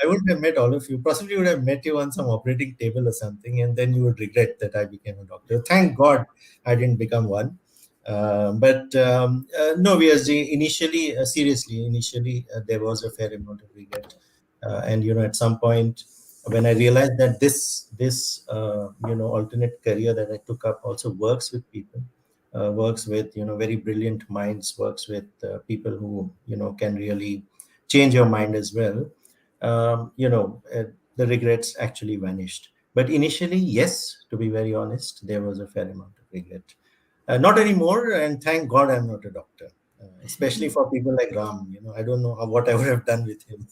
B: I wouldn't have met all of you. Possibly would have met you on some operating table or something, and then you would regret that I became a doctor. Thank God I didn't become one. But no, VSG, initially, seriously, initially, there was a fair amount of regret. And, at some point, when I realized that this alternate career that I took up also works with people, works with, very brilliant minds, works with people who, can really change your mind as well. The regrets actually vanished. But initially, yes, to be very honest, there was a fair amount of regret. Not anymore, and thank God I'm not a doctor. Especially for people like Ram, I don't know what I would have done with him.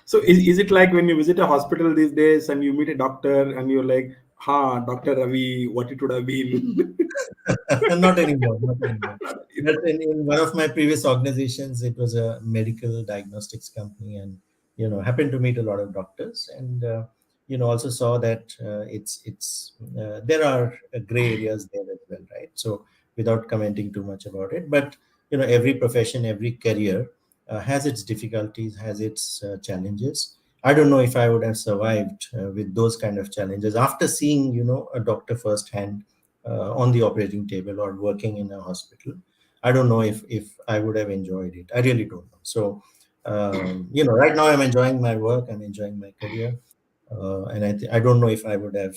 A: So is it like when you visit a hospital these days and you meet a doctor and you're like, ha, Dr. Ravi, what it would have been?
B: Not anymore, not anymore. But in one of my previous organizations, it was a medical diagnostics company, and happened to meet a lot of doctors, and also saw that it's there are gray areas there as well, right? So without commenting too much about it, but every profession, every career has its difficulties, has its challenges. I don't know if I would have survived with those kind of challenges after seeing a doctor firsthand on the operating table or working in a hospital. I don't know if I would have enjoyed it. I really don't know. So right now I'm enjoying my work. I'm enjoying my career, and I don't know if I would have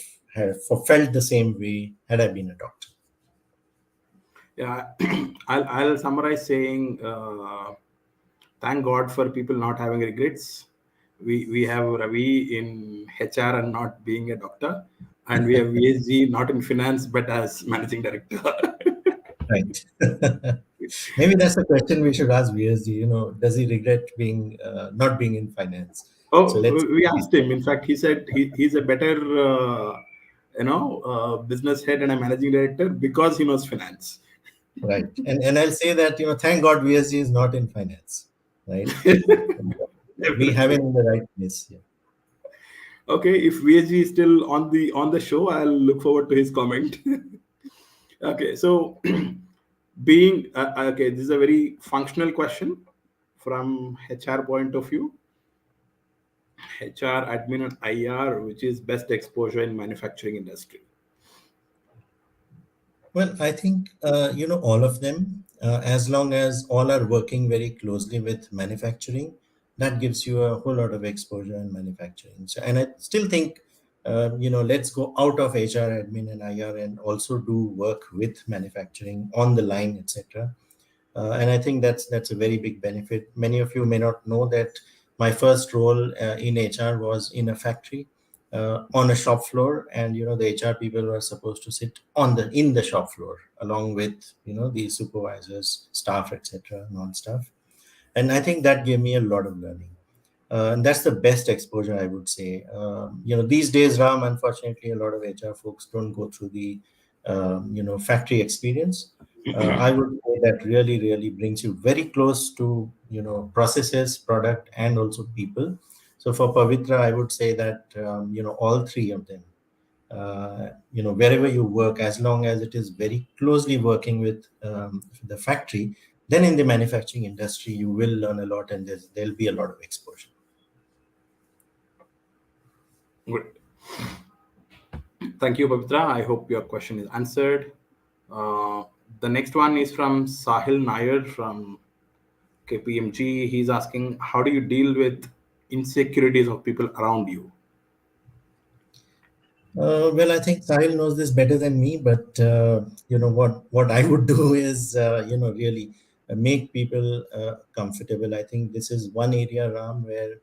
B: felt the same way had I been a doctor.
A: Yeah, I'll summarize saying, thank God for people not having regrets. We have Ravi in HR and not being a doctor, and we have VSG not in finance but as managing director.
B: Right. Maybe that's the question we should ask VSG. Does he regret being not being in finance? So
A: Oh,
B: let's.
A: we asked him. In fact, he said he's a better, business head and a managing director because he knows finance.
B: Right. And I'll say that, thank God VSG is not in finance. right? We have it
A: Definitely.
B: in the right place. Yeah.
A: Okay, if VSG is still on the show, I'll look forward to his comment. Okay, so being okay, this is a very functional question from HR point of view. HR, admin, and IR, which is best exposure in manufacturing industry.
B: Well, I think all of them, as long as all are working very closely with manufacturing, that gives you a whole lot of exposure in manufacturing. So, and I still think, let's go out of HR, admin, and IR, and also do work with manufacturing on the line, etc. And I think that's a very big benefit. Many of you may not know that my first role in HR was in a factory on a shop floor, and the HR people were supposed to sit on the in the shop floor along with the supervisors, staff, etc., non-staff. And I think that gave me a lot of learning. And that's the best exposure, I would say. These days, Ram, unfortunately, a lot of HR folks don't go through the factory experience. I would say that really, really brings you very close to processes, product, and also people. So for Pavitra, I would say that all three of them. Wherever you work, as long as it is very closely working with the factory, then in the manufacturing industry, you will learn a lot, and there'll be a lot of exposure.
A: Good. Thank you, Pavitra. I hope your question is answered. Uh, the next one is from Sahil Nair from KPMG. He's asking, how do you deal with insecurities of people around you?
B: Well, I think Sahil knows this better than me, but what I would do is really make people comfortable. I think this is one area, Ram, where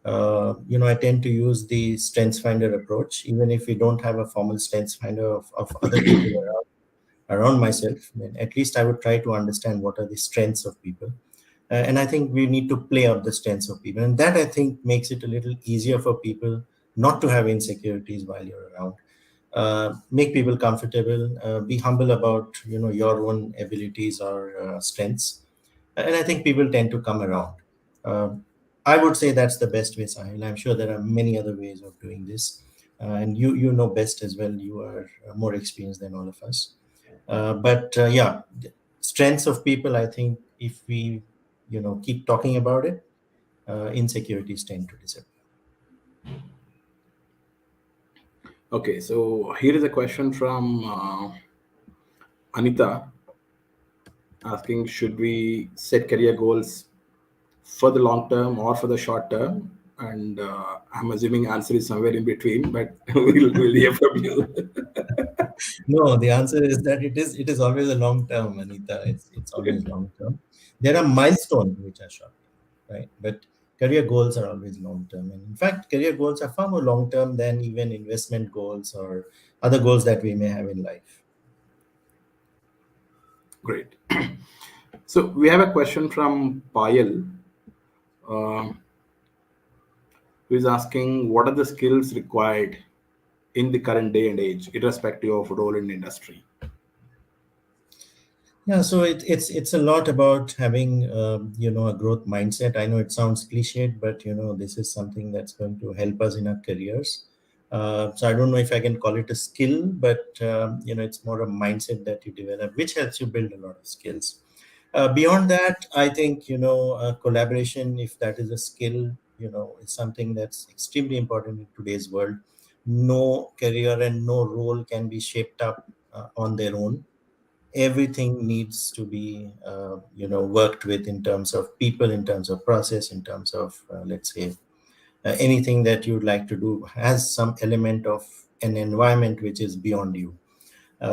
B: I tend to use the strengths finder approach, even if we don't have a formal strengths finder of other people around myself. Then at least I would try to understand what are the strengths of people. And I think we need to play up the strengths of people. And that I think makes it a little easier for people not to have insecurities while you're around. Make people comfortable, be humble about your own abilities or strengths. And I think people tend to come around. Uh, I would say that's the best way, Sahil. I'm sure there are many other ways of doing this. And you know best as well. You are more experienced than all of us. But yeah, strengths of people, I think if we keep talking about it, insecurities tend to disappear.
A: Okay, so here is a question from Anita asking, should we set career goals for the long term or for the short term? And I'm assuming answer is somewhere in between, but we'll hear from you.
B: No, the answer is that it is always a long term, Anita. It's always long term. There are milestones which are short term, right? But career goals are always long term. And in fact, career goals are far more long term than even investment goals or other goals that we may have in life.
A: Great. So we have a question from Payal, um, who is asking, what are the skills required in the current day and age, irrespective of role in industry?
B: Yeah, so it's a lot about having a growth mindset. I know it sounds cliched, but this is something that's going to help us in our careers. So I don't know if I can call it a skill, but it's more a mindset that you develop, which helps you build a lot of skills. Beyond that, I think collaboration, if that is a skill, is something that's extremely important in today's world. No career and no role can be shaped up on their own. Everything needs to be worked with in terms of people, in terms of process, in terms of let's say anything that you'd like to do has some element of an environment which is beyond you.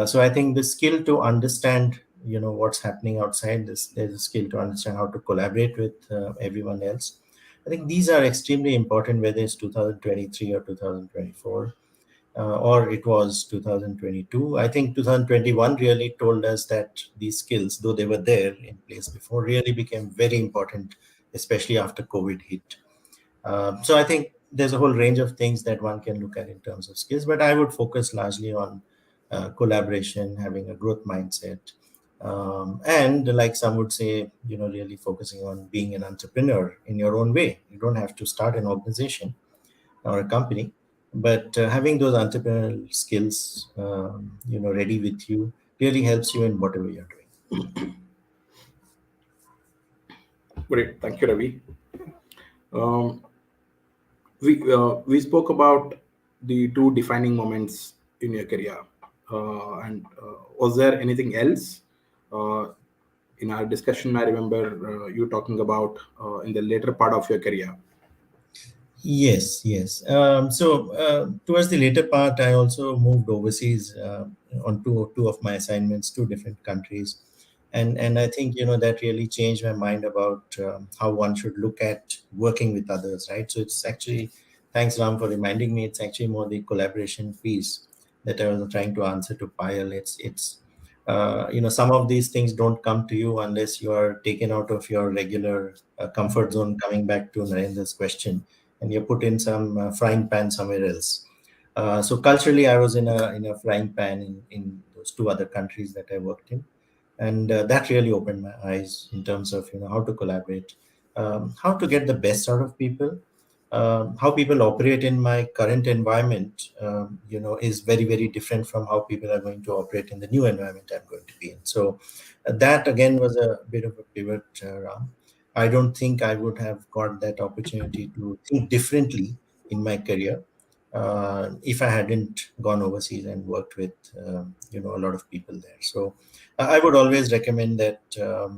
B: So I think the skill to understand what's happening outside this, there's a skill to understand how to collaborate with everyone else. I think these are extremely important, whether it's 2023 or 2024, or it was 2022. I think 2021 really told us that these skills, though they were there in place before, really became very important, especially after COVID hit. So I think there's a whole range of things that one can look at in terms of skills, but I would focus largely on collaboration, having a growth mindset, And like some would say, really focusing on being an entrepreneur in your own way. You don't have to start an organization or a company, but having those entrepreneurial skills, ready with you really helps you in whatever you're doing.
A: Great. Thank you, Ravi. Um, we spoke about the two defining moments in your career, and was there anything else uh, in our discussion? I remember you talking about in the later part of your career.
B: Yes, yes. So towards the later part, I also moved overseas on two of my assignments, two different countries, and I think that really changed my mind about how one should look at working with others, right? So it's actually, thanks Ram for reminding me. It's actually more the collaboration piece that I was trying to answer to Payal. It's some of these things don't come to you unless you are taken out of your regular comfort zone. Coming back to Narendra's question, and you're put in some frying pan somewhere else. So culturally, I was in a frying pan in those two other countries that I worked in, and that really opened my eyes in terms of how to collaborate, how to get the best out of people. How people operate in my current environment, is very, very different from how people are going to operate in the new environment I'm going to be in. So that again was a bit of a pivot, Ram. I don't think I would have got that opportunity to think differently in my career if I hadn't gone overseas and worked with a lot of people there. So I would always recommend that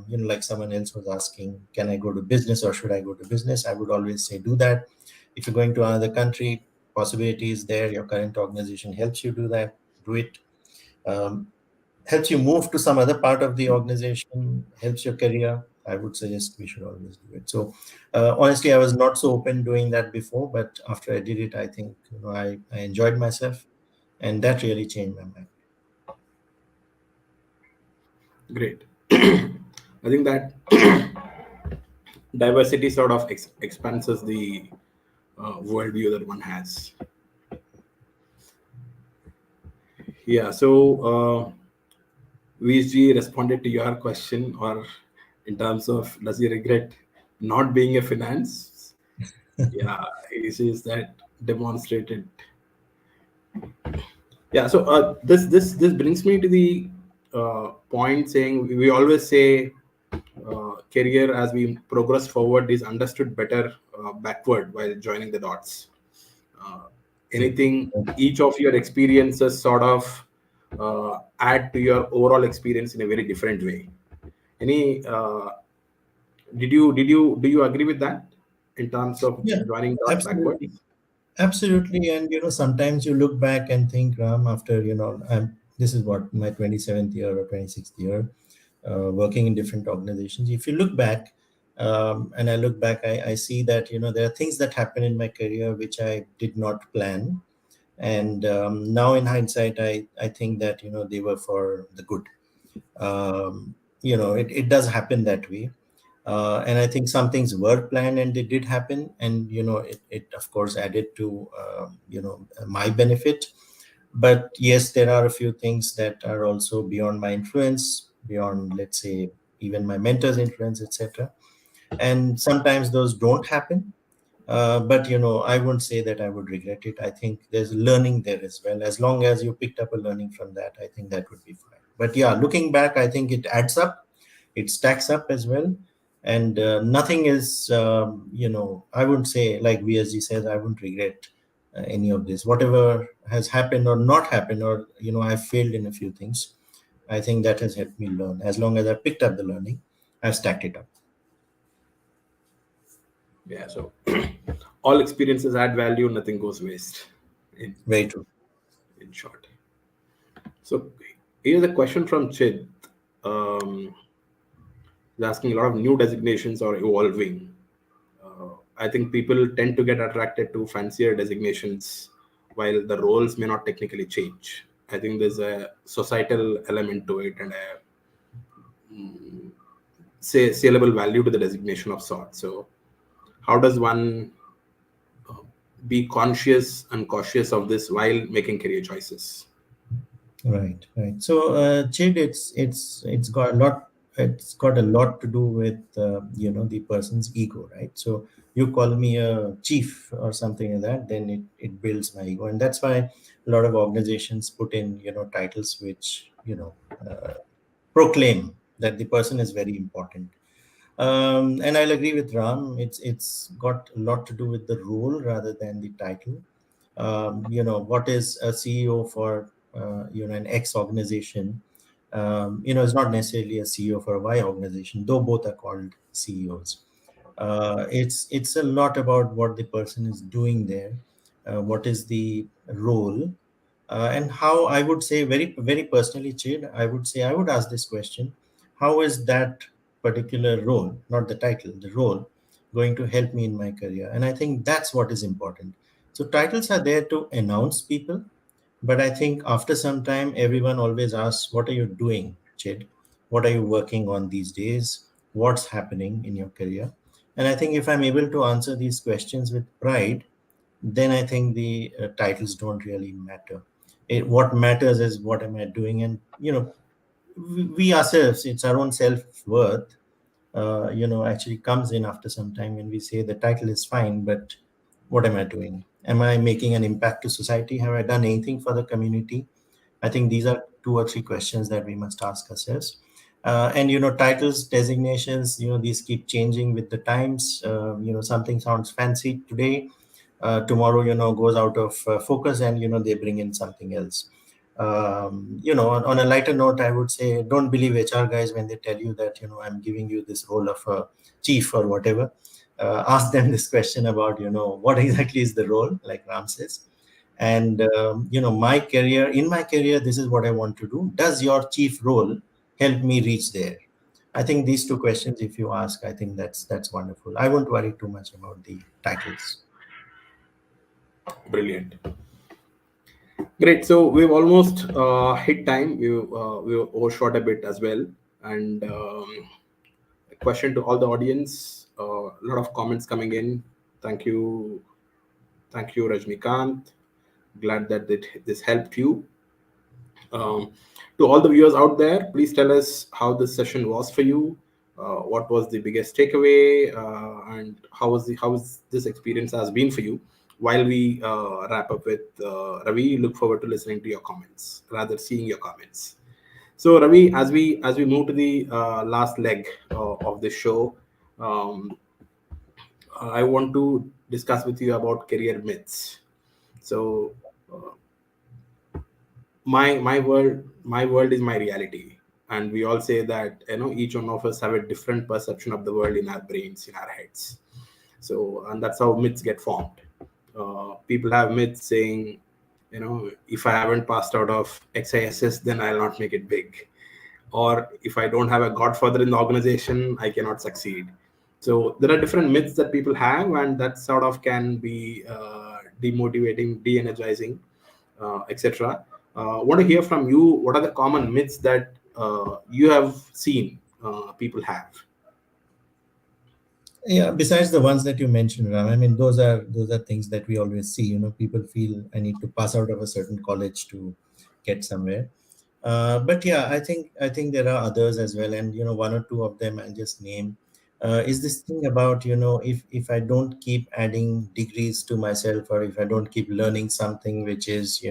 B: like someone else was asking, can I go to business or should I go to business? I would always say do that. If you're going to another country, possibility is there. Your current organization helps you do that. Do it. Um, Helps you move to some other part of the organization, helps your career, I would suggest we should always do it. So honestly, I was not so open doing that before, but after I did it, I think I enjoyed myself, and that really changed my mind.
A: Great. I think that diversity sort of expands the worldview that one has. Yeah. So VSG responded to your question, or in terms of does he regret not being a finance? Yeah, he says that demonstrated. Yeah. So this brings me to the point saying we always say career as we progress forward is understood better backward while joining the dots. Uh,
B: Great.
A: Anything, each of your experiences sort of add to your overall experience in a very different way. Any do you agree with that in terms of
B: Yeah,
A: joining dots
B: absolutely.
A: backwards?
B: Absolutely. And sometimes you look back and think, Ram, after this is what my 27th year or 26th year working in different organizations. If you look back, and I look back, I see that there are things that happen in my career which I did not plan, and now in hindsight, I think that they were for the good. It does happen that way, and I think some things were planned and they did happen, and it of course added to my benefit. But yes, there are a few things that are also beyond my influence, beyond, let's say, even my mentor's influence, etc. And sometimes those don't happen, but I wouldn't say that I would regret it. I think there's learning there as well. As long as you picked up a learning from that, I think that would be fine. But yeah, looking back, I think it adds up, it stacks up as well, and nothing is, I wouldn't say, like VSG says, I wouldn't regret any of this. Whatever has happened or not happened, or I've failed in a few things. I think that has helped me learn. As long as I picked up the learning, I've stacked it up.
A: Yeah. So all experiences add value, nothing goes waste. In
B: Very true.
A: in short. So here's a question from Chid. Um, he's asking a lot of new designations are evolving. I think people tend to get attracted to fancier designations while the roles may not technically change. I think there's a societal element to it and a say saleable value to the designation of sorts. So how does one be conscious and cautious of this while making career choices?
B: Right, right. So, Chid, it's got a lot. It's got a lot to do with the person's ego, right? So you call me a chief or something like that, then it builds my ego, and that's why a lot of organizations put in titles which proclaim that the person is very important. And I'll agree with Ram. It's got a lot to do with the role rather than the title. What is a CEO for an X organization? Is not necessarily a CEO for a Y organization, though both are called CEOs. It's a lot about what the person is doing there, what is the role, and how I would say very very personally, Chid, I would say I would ask this question: how is that particular role, not the title, the role, going to help me in my career? And I think that's what is important. So titles are there to announce people, but I think after some time, everyone always asks, "What are you doing, Chid? What are you working on these days? What's happening in your career?" And I think if I'm able to answer these questions with pride, then I think the titles don't really matter. What matters is what am I doing, and we ourselves, it's our own self worth. Actually comes in after some time when we say the title is fine, but what am I doing? Am I making an impact to society? Have I done anything for the community? I think these are two or three questions that we must ask ourselves. And titles, designations, these keep changing with the times. Something sounds fancy today, tomorrow, goes out of focus, and they bring in something else. On a lighter note, I would say don't believe HR guys when they tell you that I'm giving you this role of a chief or whatever. Ask them this question about what exactly is the role, like Ram says. And in my career, this is what I want to do. Does your chief role help me reach there? I think these two questions, if you ask, I think that's wonderful. I won't worry too much about the titles.
A: Brilliant. Great. So we've almost hit time. We overshot a bit as well. And a question to all the audience. A lot of comments coming in. Thank you, Rajnikant. Glad that this helped you. Um, to all the viewers out there, please tell us how this session was for you. What was the biggest takeaway, and how is this experience has been for you? While we wrap up with Ravi, look forward to listening to your comments, rather seeing your comments. So Ravi, as we move to the last leg of this show, um, I want to discuss with you about career myths. So my world is my reality, and we all say that each one of us have a different perception of the world in our brains, in our heads. So, and that's how myths get formed. People have myths saying, if I haven't passed out of xiss, then I'll not make it big, or if I don't have a godfather in the organization, I cannot succeed. So there are different myths that people have, and that sort of can be demotivating, de-energizing, etc. Want to hear from you. What are the common myths that you have seen people have?
B: Yeah, besides the ones that you mentioned, Ram, I mean, those are things that we always see. People feel I need to pass out of a certain college to get somewhere. But yeah, I think there are others as well, and one or two of them I'll just name. Is this thing about if I don't keep adding degrees to myself, or if I don't keep learning something which is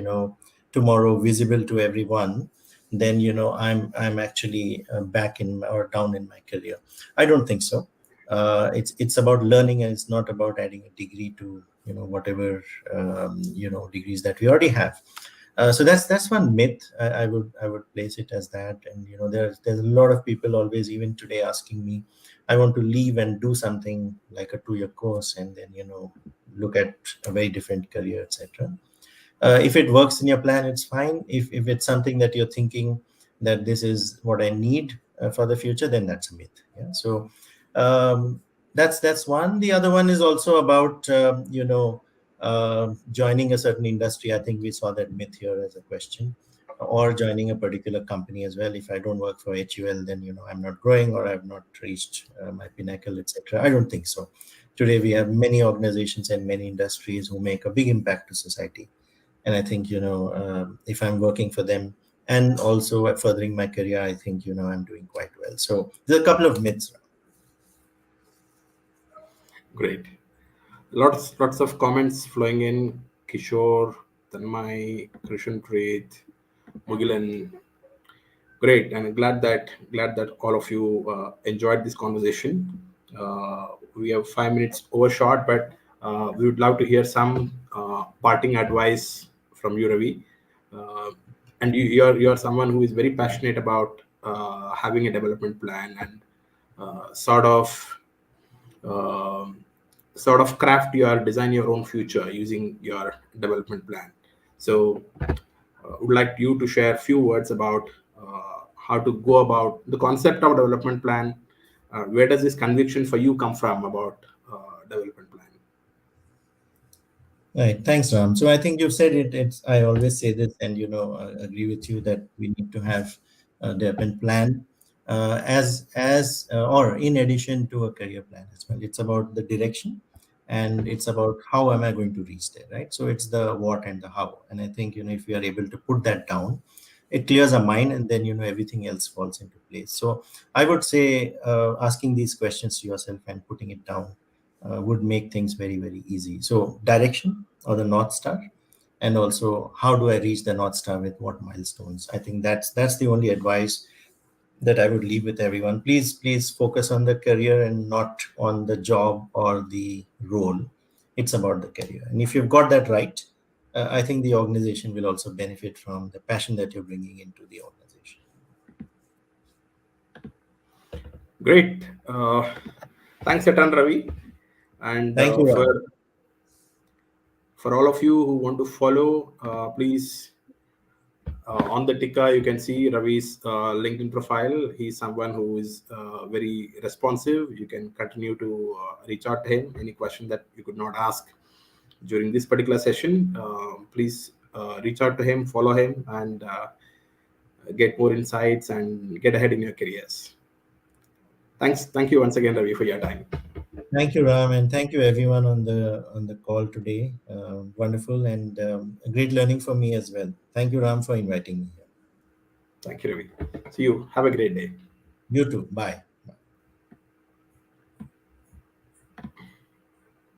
B: tomorrow visible to everyone, then I'm actually back in or down in my career. I don't think so. It's about learning, and it's not about adding a degree to whatever degrees that we already have. So that's one myth. I would place it as that. And there's a lot of people always, even today, asking me, I want to leave and do something like a 2-year course, and then look at a very different career, etc. If it works in your plan, it's fine. If it's something that you're thinking that this is what I need for the future, then that's a myth. Yeah. So um, that's one. The other one is also about joining a certain industry. I think we saw that myth here as a question, or joining a particular company as well. If I don't work for HUL, then I'm not growing, or I've not reached my pinnacle, etc. I don't think so. Today we have many organizations and many industries who make a big impact to society, and I think if I'm working for them, and also furthering my career, I think I'm doing quite well. So there's a couple of myths.
A: Great. Lots of comments flowing in. Kishore, Tanmay, Krishan Preet, Mugilan. Great, and glad that all of you enjoyed this conversation. We have 5 minutes overshot, but we would love to hear some parting advice from you, Ravi. Uh, and you're someone who is very passionate about having a development plan and sort of um, craft your design your own future using your development plan. So would like you to share a few words about how to go about the concept of development plan. Where does this conviction for you come from about development plan?
B: Right. Thanks, Ram. So I think you've said it. I always say this, and I agree with you that we need to have a development plan or in addition to a career plan as well. It's about the direction, and it's about how am I going to reach there, right? So it's the what and the how. And I think if we are able to put that down, it clears our mind, and then everything else falls into place. So I would say asking these questions to yourself and putting it down would make things very, very easy. So direction or the North Star, and also how do I reach the North Star with what milestones? I think that's the only advice that I would leave with everyone. Please focus on the career and not on the job or the role. It's about the career, and if you've got that right, I think the organization will also benefit from the passion that you're bringing into the organization.
A: Great. Thanks a ton, Ravi. And
B: Thank you, Ram.
A: for all of you who want to follow, please on the ticker you can see Ravi's LinkedIn profile. He's someone who is very responsive. You can continue to reach out to him. Any question that you could not ask during this particular session, please reach out to him, follow him, and get more insights and get ahead in your careers. Thank you once again, Ravi, for your time.
B: Thank you, Ram, and thank you everyone on the call today. Wonderful and great learning for me as well. Thank you, Ram, for inviting me here.
A: Thank you, Ravi. See you. Have a great day.
B: You too. Bye.